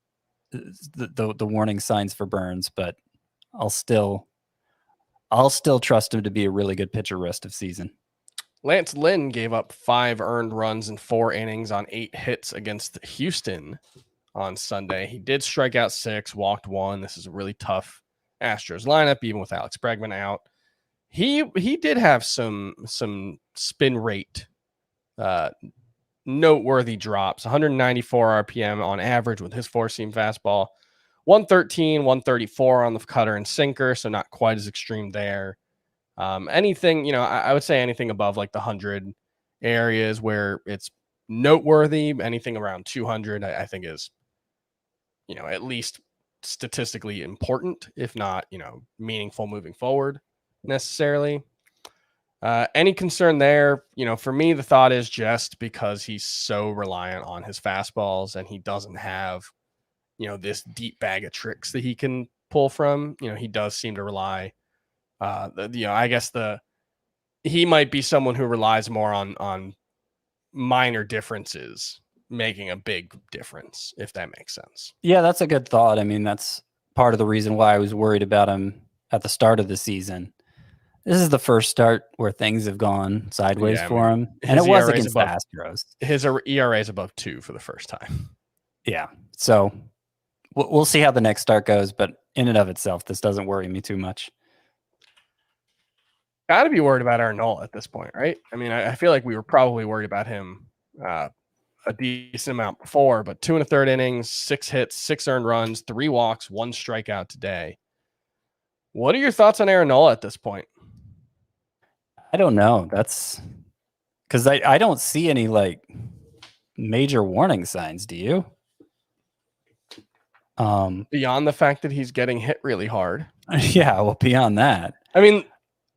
the warning signs for Burns, but I'll still trust him to be a really good pitcher rest of season. Lance Lynn gave up 5 earned runs in 4 innings on 8 hits against Houston on Sunday. He did strike out 6, walked 1. This is a really tough Astros lineup, even with Alex Bregman out. He did have some spin rate noteworthy drops. 194 RPM on average with his 4-seam fastball. 113, 134 on the cutter and sinker, so not quite as extreme there. Anything, I would say anything above like the 100 areas where it's noteworthy, anything around 200, I think is, at least statistically important, if not, meaningful moving forward necessarily. Any concern there? For me, the thought is just because he's so reliant on his fastballs and he doesn't have, this deep bag of tricks that he can pull from. He does seem to rely. I guess he might be someone who relies more on minor differences making a big difference, if that makes sense. Yeah, that's a good thought. I mean, that's part of the reason why I was worried about him at the start of the season. This is the first start where things have gone sideways for him, and it was against the Astros. His ERA is above 2 for the first time. Yeah, so we'll see how the next start goes, but in and of itself, this doesn't worry me too much. Got to be worried about Aaron Nola at this point, right? I mean, I feel like we were probably worried about him a decent amount before, but 2 1/3 innings, 6 hits, 6 earned runs, 3 walks, 1 strikeout today. What are your thoughts on Aaron Nola at this point? I don't know. That's because I don't see any like major warning signs. Do you? Beyond the fact that he's getting hit really hard. Yeah, well, beyond that. I mean,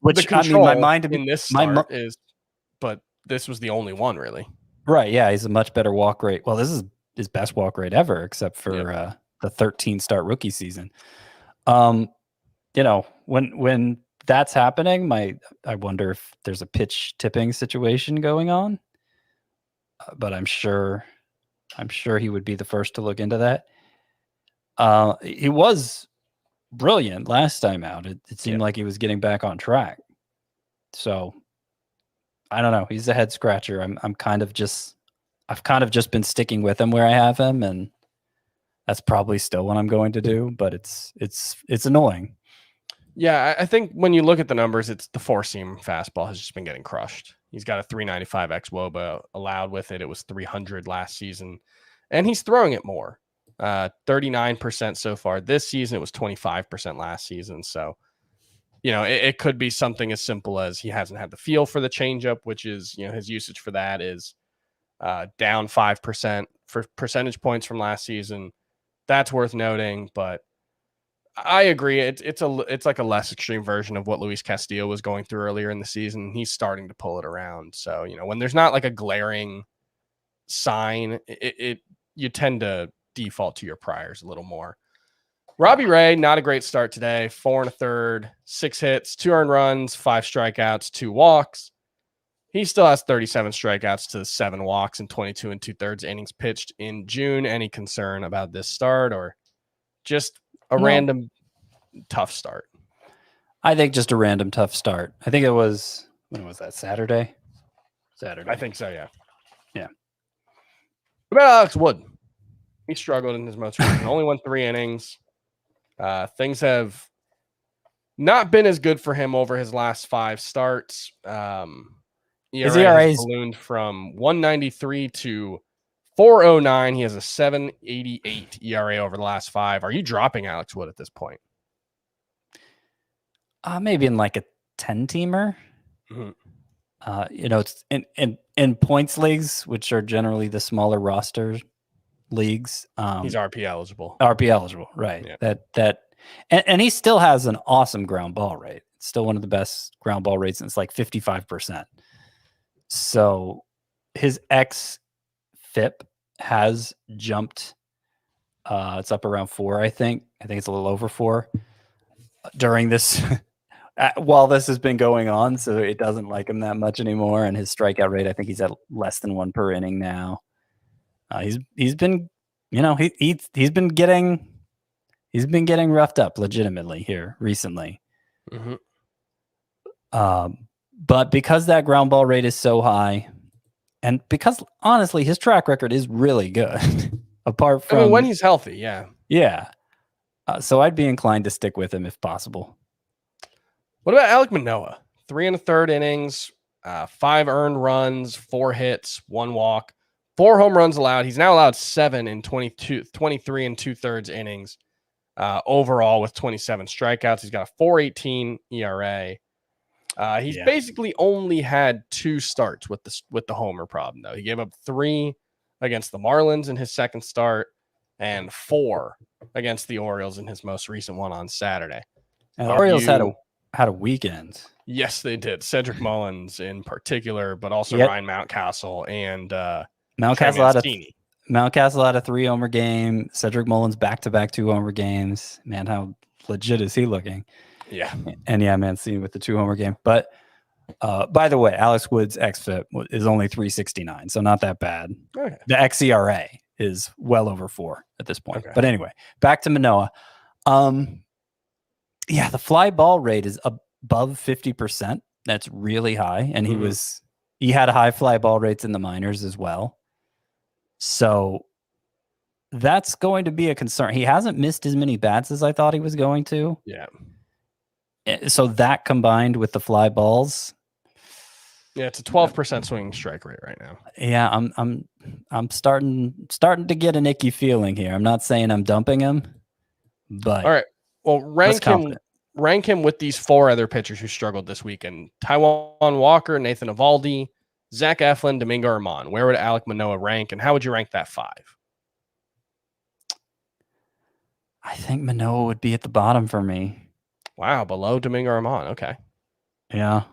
which my mind in this start is, but this was the only one really. Right. Yeah, he's a much better walk rate. Well, this is his best walk rate ever, except for the 13 start rookie season. When that's happening, I wonder if there's a pitch tipping situation going on. But I'm sure he would be the first to look into that. He was brilliant last time out. It seemed like he was getting back on track. So I don't know. He's a head scratcher. I've kind of just been sticking with him where I have him, and that's probably still what I'm going to do. But it's annoying. Yeah, I think when you look at the numbers, it's the four-seam fastball has just been getting crushed. He's got a 395 xWOBA allowed with it. It was 300 last season, and he's throwing it more. 39% so far this season. It was 25% last season. So, it could be something as simple as he hasn't had the feel for the changeup, which is, his usage for that is down 5% for percentage points from last season. That's worth noting, but I agree. It's like a less extreme version of what Luis Castillo was going through earlier in the season. He's starting to pull it around. So, when there's not like a glaring sign, you tend to default to your priors a little more. Robbie Ray, not a great start today. 4 1/3, 6 hits, 2 earned runs, 5 strikeouts, 2 walks. He still has 37 strikeouts to 7 walks and 22 2/3 innings pitched in June. Any concern about this start, or just a random tough start? I think just a random tough start. I think it was, when was that, Saturday? I think so, yeah. Yeah. What about Alex Wood? He struggled in his most recent. Only won 3 innings. Things have not been as good for him over his last 5 starts. His ERA has ballooned from 193 to 409. He has a 7.88 ERA over the last 5. Are you dropping Alex Wood at this point? Maybe in like a 10-teamer. Mm-hmm. It's in points leagues, which are generally the smaller roster leagues. He's RP eligible. RP eligible, right? Yeah. And he still has an awesome ground ball rate. It's still one of the best ground ball rates, and it's like 55%. So his xFIP has jumped. It's up around 4, I think. I think it's a little over 4 during this while this has been going on. So it doesn't like him that much anymore. And his strikeout rate, I think he's at less than 1 per inning now. He's been, he's been getting roughed up legitimately here recently. Mm-hmm. But because that ground ball rate is so high, and because honestly his track record is really good, apart from when he's healthy, yeah. So I'd be inclined to stick with him if possible. What about Alek Manoah? 3 1/3 innings, 5 earned runs, 4 hits, 1 walk, 4 home runs allowed. He's now allowed 7 in 23 2/3 innings. Overall with 27 strikeouts. He's got a 4.18 ERA. He's basically only had 2 starts with the homer problem, though. He gave up 3 against the Marlins in his second start and 4 against the Orioles in his most recent one on Saturday. And the Orioles had a weekend. Yes, they did. Cedric Mullins in particular, but also Ryan Mountcastle and Mountcastle had a 3 homer game. Cedric Mullins back-to-back 2 homer games. Man, how legit is he looking? Yeah. And Mancini with the 2 homer game. But by the way, Alex Wood's xFIP is only 369, so not that bad. Okay. The xERA is well over 4 at this point. Okay. But anyway, back to Manoah. The fly ball rate is above 50%. That's really high. And he had high fly ball rates in the minors as well. So that's going to be a concern. He hasn't missed as many bats as I thought he was going to. Yeah. So that combined with the fly balls. Yeah, it's a 12% swinging strike rate right now. Yeah, I'm starting to get an icky feeling here. I'm not saying I'm dumping him, but all right. Well, rank him with these 4 other pitchers who struggled this weekend: Taijuan Walker, Nathan Eovaldi, Zach Eflin, Domingo Germán. Where would Alek Manoah rank, and how would you rank that 5? I think Manoah would be at the bottom for me. Wow, below Domingo Germán. Okay. Yeah.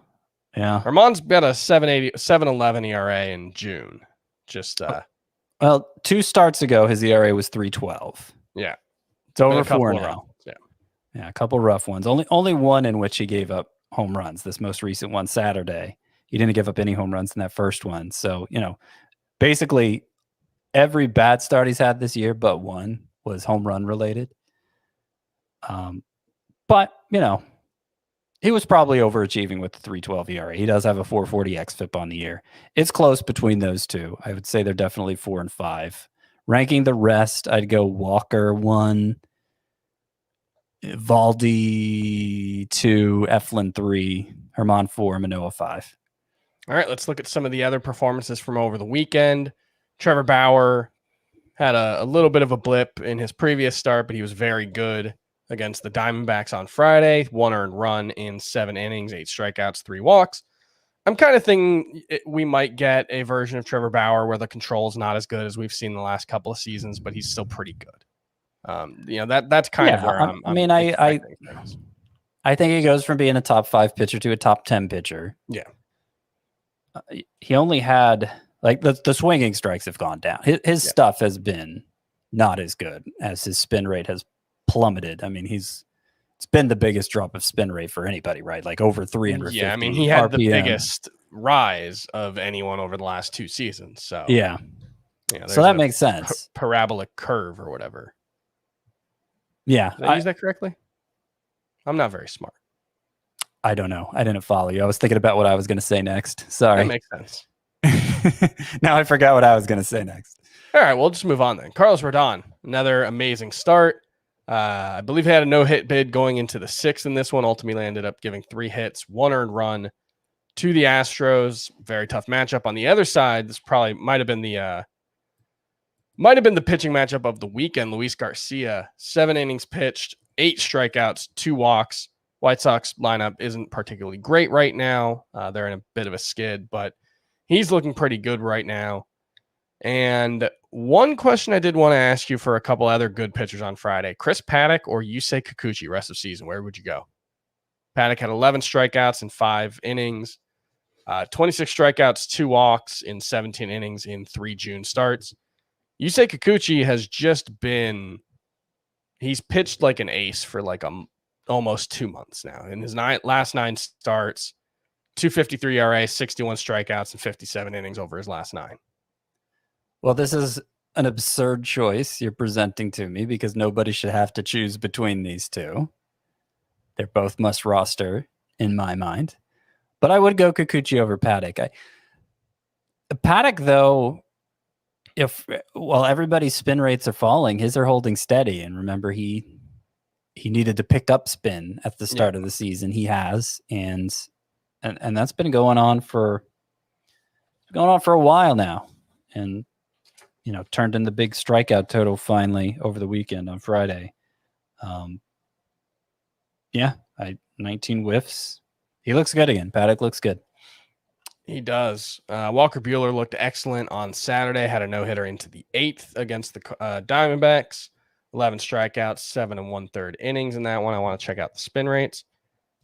Germán's got a 7.11 ERA in June. Well, 2 starts ago, his ERA was 3.12. Yeah. It's over 4 now. Yeah. Yeah, a couple rough ones. Only one in which he gave up home runs. This most recent one Saturday, he didn't give up any home runs in that first one. So, basically every bad start he's had this year, but one was home run related. But he was probably overachieving with the 3.12 ERA. He does have a 4.40 xFIP on the year. It's close between those two. I would say they're definitely 4 and 5. Ranking the rest, I'd go Walker 1, Valdi 2, Eflin 3, Herman 4, Manoah 5. All right, let's look at some of the other performances from over the weekend. Trevor Bauer had a little bit of a blip in his previous start, but he was very good against the Diamondbacks on Friday. 1 earned run in 7 innings, 8 strikeouts, 3 walks. I'm kind of thinking we might get a version of Trevor Bauer where the control's not as good as we've seen the last couple of seasons, but he's still pretty good. That's kind of where I'm. I think he goes from being a top 5 pitcher to a top 10 pitcher. Yeah. He only had the swinging strikes have gone down. His stuff has been not as good as his spin rate has plummeted. I mean, it's been the biggest drop of spin rate for anybody, right? Like over 350. Yeah, I mean, he had RPM. the biggest rise of anyone over the last 2 seasons. So yeah, so that makes sense. Parabolic curve or whatever. Yeah, did I use that correctly? I'm not very smart. I don't know. I didn't follow you. I was thinking about what I was going to say next. Sorry. That makes sense. Now I forgot what I was going to say next. All right, we'll just move on then. Carlos Rodon, another amazing start. I believe he had a no-hit bid going into the 6th in this one. Ultimately ended up giving 3 hits, 1 earned run to the Astros. Very tough matchup. On the other side, this probably might have been the pitching matchup of the weekend. Luis Garcia, 7 innings pitched, 8 strikeouts, 2 walks. White Sox lineup isn't particularly great right now. They're in a bit of a skid, but he's looking pretty good right now. And one question I did want to ask you for a couple other good pitchers on Friday, Chris Paddock or Yusei Kikuchi rest of season, where would you go? Paddock had 11 strikeouts in 5 innings, 26 strikeouts, 2 walks in 17 innings in 3 June starts. Yusei Kikuchi has just been, he's pitched like an ace for like almost 2 months now. In his last 9 starts, 2.53 ERA, 61 strikeouts, and 57 innings over his last 9. Well, this is an absurd choice you're presenting to me because nobody should have to choose between these two. They're both must roster in my mind. But I would go Kikuchi over Paddock. Paddock, though, while everybody's spin rates are falling, his are holding steady. And remember, he needed to pick up spin at the start of the season. He has, and that's been going on for a while now. And turned in the big strikeout total finally over the weekend on Friday. 19 whiffs. He looks good again. Paddock looks good. He does. Walker Buehler looked excellent on Saturday. Had a no-hitter into the 8th against the Diamondbacks. 11 strikeouts, 7 1/3 innings in that one. I want to check out the spin rates.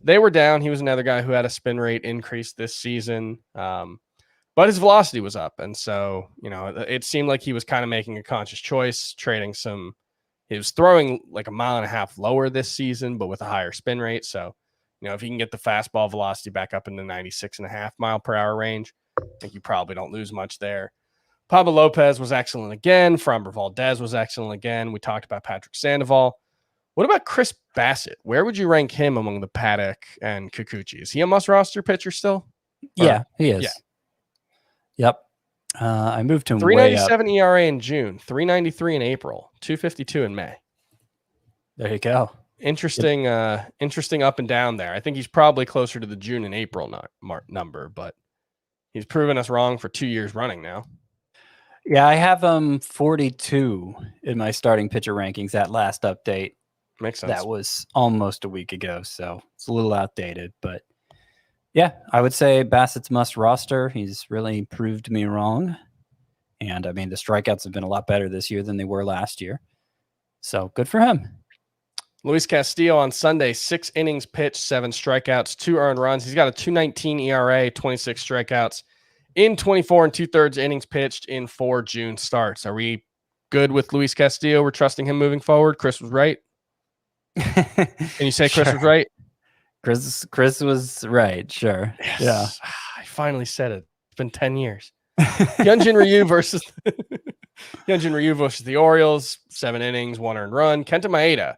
They were down. He was another guy who had a spin rate increase this season. But his velocity was up. And so, it seemed like he was kind of making a conscious choice, trading some. He was throwing like 1.5 miles lower this season, but with a higher spin rate. So, if he can get the fastball velocity back up in the 96.5 mile per hour range, I think you probably don't lose much there. Pablo Lopez was excellent again. Framber Valdez was excellent again. We talked about Patrick Sandoval. What about Chris Bassett? Where would you rank him among the Paddock and Kikuchi? Is he a must-roster pitcher still? Yeah, he is. Yeah. Yep. I moved him 3.97 ERA in June, 3.93 in April, 2.52 in May. There you go. Interesting up and down there. I think he's probably closer to the June and April number, but he's proven us wrong for 2 years running now. Yeah, I have him 42 in my starting pitcher rankings at last update. Makes sense. That was almost a week ago, so it's a little outdated, but yeah, I would say Bassett's must roster. He's really proved me wrong. And I mean, the strikeouts have been a lot better this year than they were last year. So good for him. Luis Castillo on Sunday, 6 innings pitched, 7 strikeouts, 2 earned runs. He's got a 2.19 ERA, 26 strikeouts in 24 2/3 innings pitched in 4 June starts. Are we good with Luis Castillo? We're trusting him moving forward. Chris was right. Can you say Chris was right? Chris was right. Sure. Yes. I finally said it. It's been 10 years. Hyunjin Ryu versus the Orioles. 7 innings, 1 earned run. Kenta Maeda.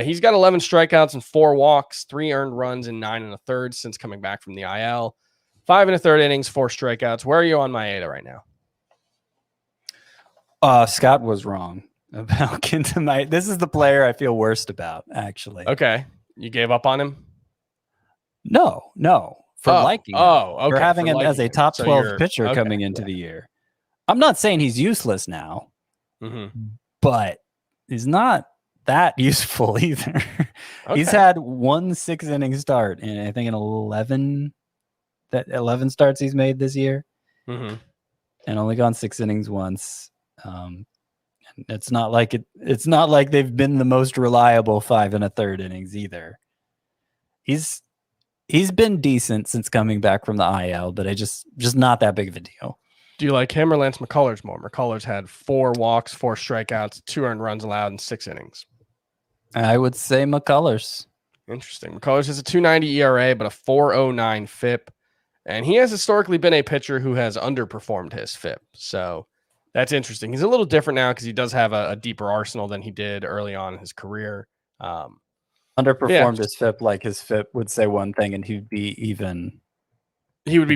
He's got 11 strikeouts and 4 walks, 3 earned runs in 9 1/3 since coming back from the IL. 5 1/3 innings, 4 strikeouts. Where are you on Maeda right now? Scott was wrong about Kenta Maeda. This is the player I feel worst about, actually. Okay. You gave up on him? No. For liking him. Okay. For having him as a top 12 So pitcher coming into the year. I'm not saying he's useless now, but he's not that useful either. He's had 1 6-inning start, and I think in 11 starts he's made this year, and only gone 6 innings once. It's not like It's not like they've been the most reliable 5 1/3 innings either. He's been decent since coming back from the IL, but just not that big of a deal. Do you like him or Lance McCullers more? McCullers had 4 walks, 4 strikeouts, 2 earned runs allowed in 6 innings. I would say McCullers. Interesting. McCullers has a 2.90 ERA, but a 4.09 FIP. And he has historically been a pitcher who has underperformed his FIP. So that's interesting. He's a little different now because he does have a deeper arsenal than he did early on in his career. Underperformed his FIP, like his FIP would say one thing and he would be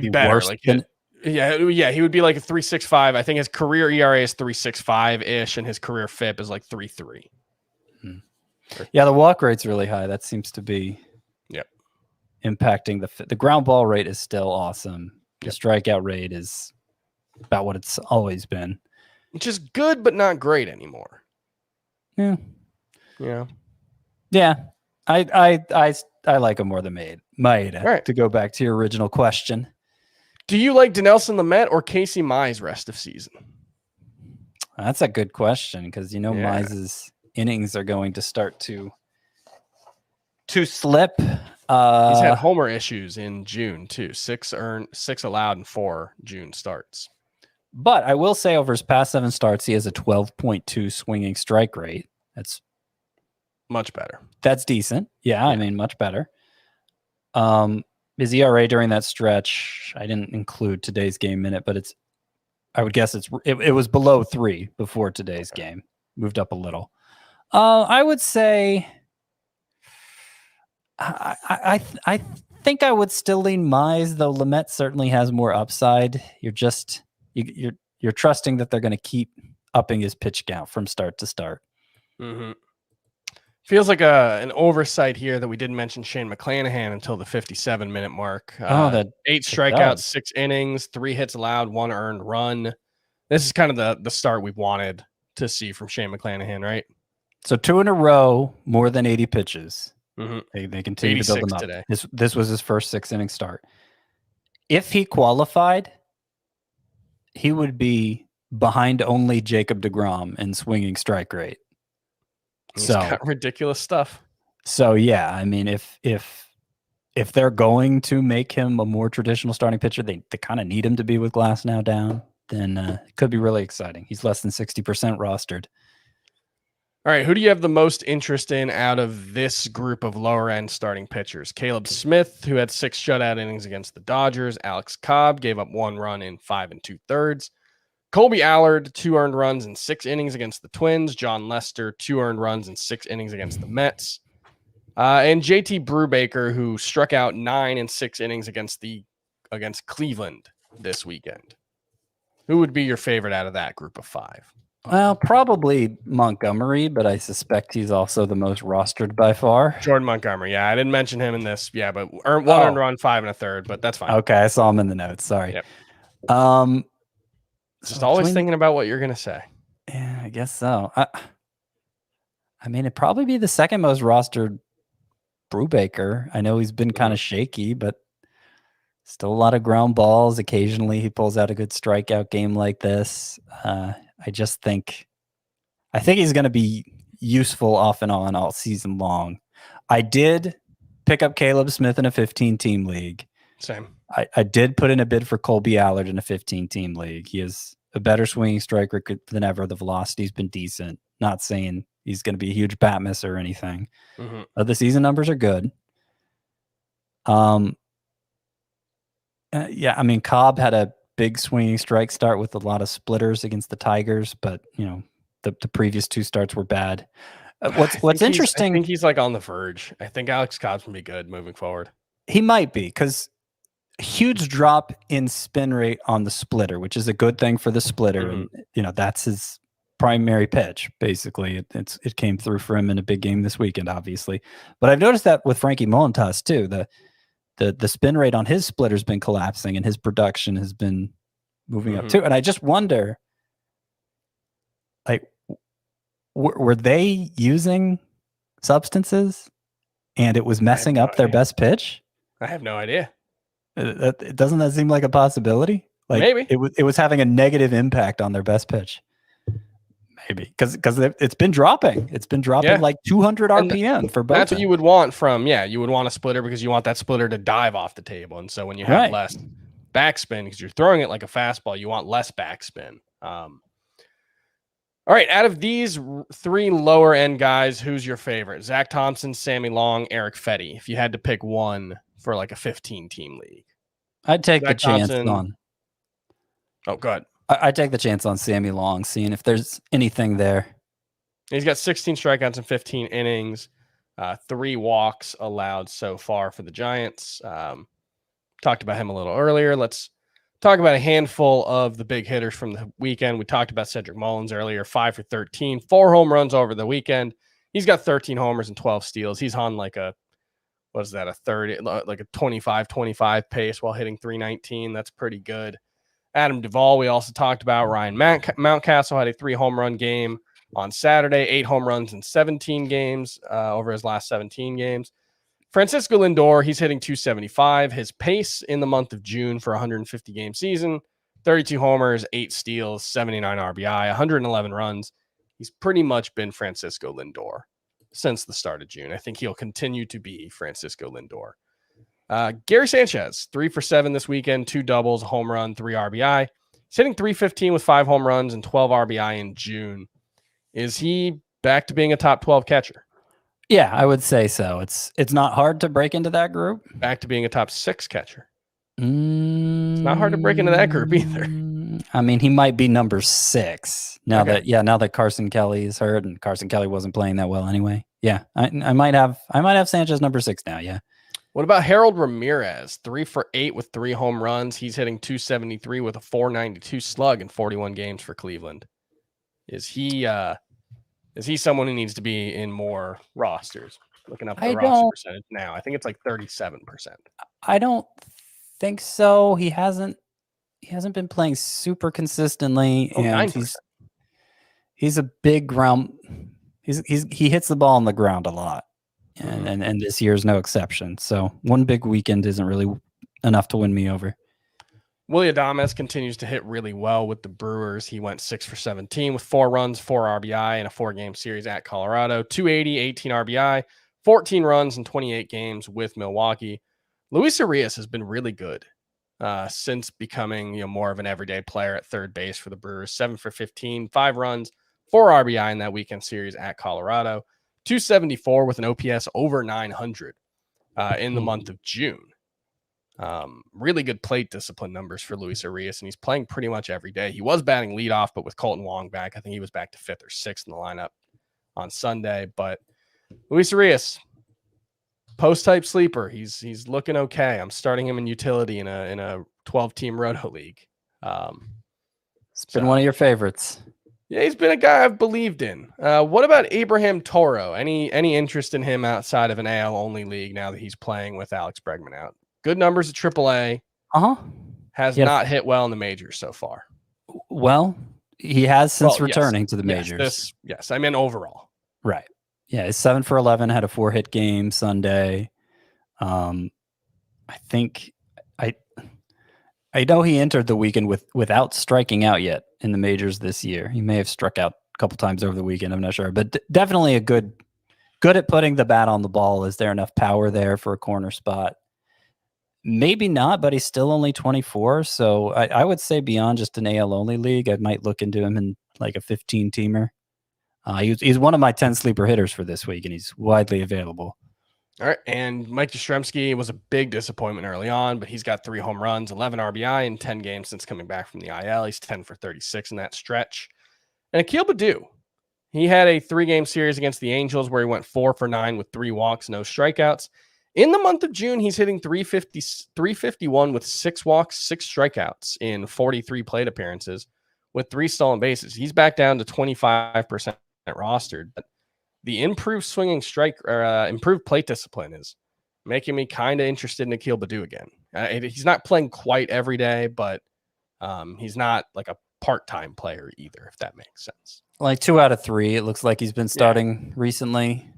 better. Worse like than, he would be like a 3.65. I think his career ERA is 3.65-ish, and his career FIP is like 3.3. Yeah, the walk rate's really high. That seems to be impacting the ground ball rate is still awesome. The strikeout rate is about what it's always been, which is good but not great anymore. Yeah. I like him more than Maeda. Right. To go back to your original question, do you like Dinelson Lamet or Casey Mize rest of season? That's a good question because Mize's innings are going to start to slip. He's had homer issues in June too. 6 earned, 6 allowed, and 4 June starts. But I will say over his past 7 starts, he has a 12.2 swinging strike rate. That's much better. That's decent. Yeah, I mean, much better. His ERA during that stretch, I didn't include today's game minute, but I would guess it was below 3 before today's game. Moved up a little. I would say I think I would still lean Mize, though Lamet certainly has more upside. You're trusting that they're going to keep upping his pitch count from start to start. Feels like an oversight here that we didn't mention Shane McClanahan until the 57-minute mark. 8 strikeouts, 6 innings, 3 hits allowed, 1 earned run. This is kind of the start we wanted to see from Shane McClanahan, right? So 2 in a row, more than 80 pitches. They continue to build them up. Today. This was his first 6-inning start. If he qualified, he would be behind only Jacob deGrom in swinging strike rate. He's got ridiculous stuff. So yeah, I mean, if they're going to make him a more traditional starting pitcher, they kind of need him to be with Glass now down. Then it could be really exciting. He's less than 60% rostered. All right, who do you have the most interest in out of this group of lower end starting pitchers? Caleb Smith, who had 6 shutout innings against the Dodgers. Alex Cobb gave up 1 run in 5 2/3. Colby Allard, 2 earned runs in 6 innings against the Twins. John Lester, 2 earned runs in 6 innings against the Mets. And JT Brubaker, who struck out 9 in 6 innings against Cleveland this weekend. Who would be your favorite out of that group of 5? Well, probably Montgomery, but I suspect he's also the most rostered by far. Jordan Montgomery. Yeah, I didn't mention him in this. Yeah, but one earned run, 5 1/3, but that's fine. Okay, I saw him in the notes. Sorry. Yep. Just So always thinking about what you're going to say. Yeah, I guess so. I mean, it'd probably be the second most rostered Brubaker. I know he's been kind of shaky, but still a lot of ground balls. Occasionally he pulls out a good strikeout game like this. I think he's going to be useful off and on all season long. I did pick up Caleb Smith in a 15-team league. Same. I did put in a bid for Colby Allard in a 15-team league. He has a better swinging strike rate than ever. The velocity's been decent. Not saying he's going to be a huge bat misser or anything. The season numbers are good. Yeah, I mean, Cobb had a big swinging strike start with a lot of splitters against the Tigers, but the previous 2 starts were bad. What's interesting? I think he's like on the verge. I think Alex Cobb's gonna be good moving forward. He might be, because huge drop in spin rate on the splitter, which is a good thing for the splitter, and that's his primary pitch. Basically, it came through for him in a big game this weekend, obviously. But I've noticed that with Frankie Montas too. The spin rate on his splitter's been collapsing, and his production has been moving up too. And I just wonder, like, were they using substances, and it was messing up their best pitch? I have no idea. Doesn't that seem like a possibility? Like, maybe it was having a negative impact on their best pitch. Maybe because it's been dropping. It's been dropping like 200 RPM for both. That's what you would want from you would want a splitter, because you want that splitter to dive off the table. And so when you have less backspin, because you're throwing it like a fastball, you want less backspin. All right, out of these 3 lower end guys, who's your favorite? Zach Thompson, Sammy Long, Eric Fetty. If you had to pick one for like a 15-team league, I'd take the chance on. Oh, go ahead. I'd take the chance on Sammy Long, seeing if there's anything there. He's got 16 strikeouts in 15 innings, 3 walks allowed so far for the Giants. Talked about him a little earlier. Let's talk about a handful of the big hitters from the weekend. We talked about Cedric Mullins earlier, 5 for 13, 4 home runs over the weekend. He's got 13 homers and 12 steals. He's on like a 25-25 pace while hitting 319. That's pretty good. Adam Duvall, we also talked about. Ryan Mountcastle had a 3 home run game on Saturday, 8 home runs in 17 games over his last 17 games. Francisco Lindor, he's hitting 275. His pace in the month of June for a 150-game season, 32 homers, 8 steals, 79 RBI, 111 runs. He's pretty much been Francisco Lindor since the start of June. I think he'll continue to be Francisco Lindor. Gary Sanchez, 3 for 7 this weekend, 2 doubles, a home run, 3 RBI. He's hitting 315 with 5 home runs and 12 RBI in June. Is he back to being a top 12 catcher? Yeah, I would say so. It's not hard to break into that group. Back to being a top 6 catcher. It's not hard to break into that group either. I mean, he might be number 6 now that Carson Kelly is hurt, and Carson Kelly wasn't playing that well anyway. Yeah, I might have Sanchez number 6 now. Yeah. What about Harold Ramirez? 3 for 8 with 3 home runs. He's hitting 273 with a 492 slug in 41 games for Cleveland. Is he someone who needs to be in more rosters? Looking up the roster percentage now. I think it's like 37%. I don't think so. He hasn't been playing super consistently, and 9%. He's a big ground. He hits the ball on the ground a lot. And this year is no exception. So one big weekend isn't really enough to win me over. Willy Adames continues to hit really well with the Brewers. He went 6 for 17 with 4 runs, 4 RBI in a 4-game series at Colorado. 280, 18 RBI, 14 runs in 28 games with Milwaukee. Luis Arias has been really good since becoming more of an everyday player at third base for the Brewers. 7 for 15, 5 runs, 4 RBI in that weekend series at Colorado. 274 with an OPS over 900 in the month of June. Really good plate discipline numbers for Luis Arias, and he's playing pretty much every day. He was batting leadoff, but with Colton Wong back, I think he was back to 5th or 6th in the lineup on Sunday. But Luis Arias, post-type sleeper, he's looking okay. I'm starting him in utility in a 12-team roto league. It's been one of your favorites. Yeah, he's been a guy I've believed in. What about Abraham Toro? Any interest in him outside of an AL only league now that he's playing with Alex Bregman out? Good numbers at AAA. Has not hit well in the majors so far. Well, he has since returning to the majors. Yes, I mean overall. Right. Yeah, he's 7 for 11, had a 4-hit game Sunday. I think I know he entered the weekend without striking out yet in the majors this year. He may have struck out a couple times over the weekend. I'm not sure, but definitely a good at putting the bat on the ball. Is there enough power there for a corner spot? Maybe not, but he's still only 24. So I would say beyond just an AL only league, I might look into him in like a 15-teamer. He's one of my 10 sleeper hitters for this week, and he's widely available. All right. And Mike Yastrzemski was a big disappointment early on, but he's got 3 home runs, 11 RBI in 10 games since coming back from the IL. He's 10 for 36 in that stretch. And Akil Baddoo, he had a 3-game series against the Angels where he went 4 for 9 with 3 walks, no strikeouts. In the month of June, he's hitting 351 with 6 walks, 6 strikeouts in 43 plate appearances with 3 stolen bases. He's back down to 25% rostered. But the improved swinging strike or improved plate discipline is making me kind of interested in Akil Baddoo again. He's not playing quite every day, but he's not like a part-time player either, if that makes sense. Like 2 out of 3, it looks like he's been starting recently.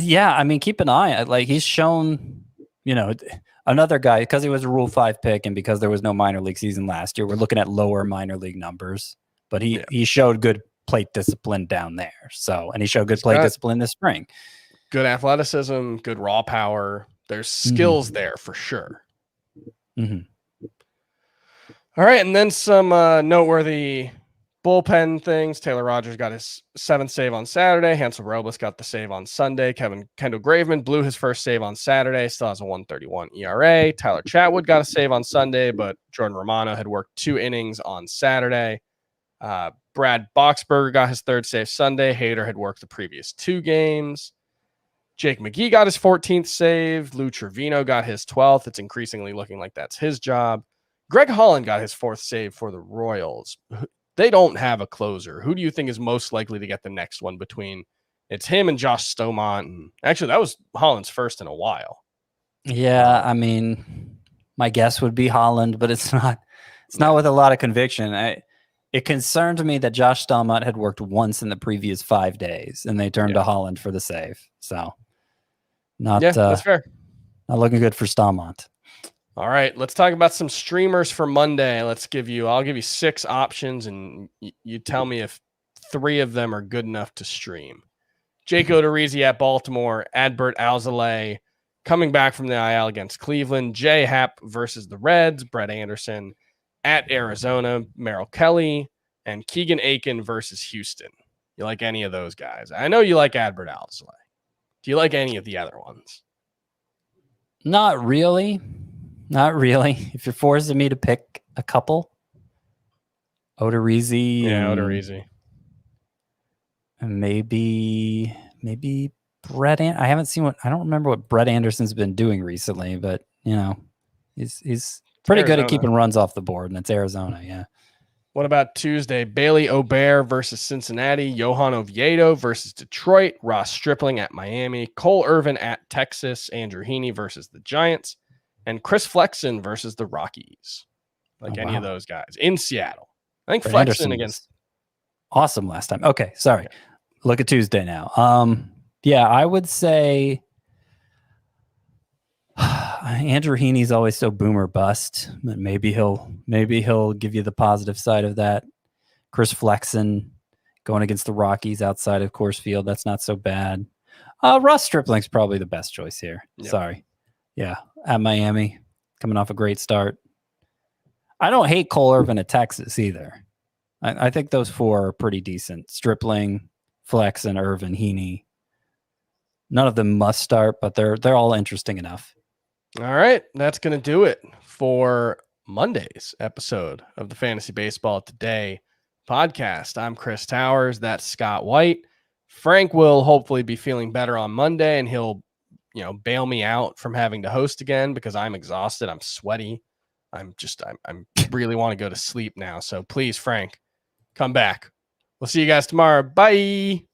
Yeah, I mean, keep an eye. Like he's shown, another guy, because he was a Rule 5 pick and because there was no minor league season last year, we're looking at lower minor league numbers. But he showed good plate discipline down there. And he showed good plate discipline this spring. Good athleticism, good raw power. There's skills there for sure. Mm-hmm. All right, and then some noteworthy bullpen things. Taylor Rogers got his 7th save on Saturday. Hansel Robles got the save on Sunday. Kendall Graveman blew his first save on Saturday. Still has a 1.31 ERA. Tyler Chatwood got a save on Sunday, but Jordan Romano had worked 2 innings on Saturday. Brad Boxberger got his 3rd save Sunday. Hader had worked the previous 2 games. Jake McGee got his 14th save. Lou Trevino got his 12th. It's increasingly looking like that's his job. Greg Holland got his 4th save for the Royals. They don't have a closer. Who do you think is most likely to get the next one between it's him and Josh Stomont? And actually, that was Holland's first in a while. Yeah, I mean, my guess would be Holland, but it's not with a lot of conviction. It concerned me that Josh Stomont had worked once in the previous 5 days, and they turned to Holland for the save. So, that's fair. Not looking good for Stomont. All right, let's talk about some streamers for Monday. I'll give you 6 options, and you tell me if 3 of them are good enough to stream. Jake Odorizzi at Baltimore, Adbert Alzolay coming back from the IL against Cleveland, Jay Happ versus the Reds, Brett Anderson at Arizona, Merrill Kelly, and Keegan Aiken versus Houston. You like any of those guys? I know you like Adbert Alzolay. Do you like any of the other ones? Not really. If you're forcing me to pick a couple, Odorizzi. Yeah, Odorizzi. And maybe Brett. I haven't seen I don't remember what Brett Anderson's been doing recently, but he's pretty good at keeping runs off the board, and it's Arizona. Yeah. What about Tuesday? Bailey O'Bear versus Cincinnati, Johan Oviedo versus Detroit, Ross Stripling at Miami, Cole Irvin at Texas, Andrew Heaney versus the Giants, and Chris Flexen versus the Rockies. Any of those guys in Seattle. I think Flexen against awesome last time. Okay, sorry. Okay. Look at Tuesday now. Yeah, I would say Andrew Heaney's always so boomer bust, but maybe he'll give you the positive side of that. Chris Flexen going against the Rockies outside of Coors Field, that's not so bad. Ross Stripling's probably the best choice here. Yep. Sorry. Yeah, at Miami, coming off a great start. I don't hate Cole Irvin at Texas either. I think those 4 are pretty decent. Stripling, Flexen, Irvin, Heaney. None of them must start, but they're all interesting enough. All right, that's going to do it for Monday's episode of the Fantasy Baseball Today podcast. I'm Chris Towers. That's Scott White. Frank will hopefully be feeling better on Monday, and he'll bail me out from having to host again because I'm exhausted. I'm sweaty. I'm really want to go to sleep now. So please, Frank, come back. We'll see you guys tomorrow. Bye.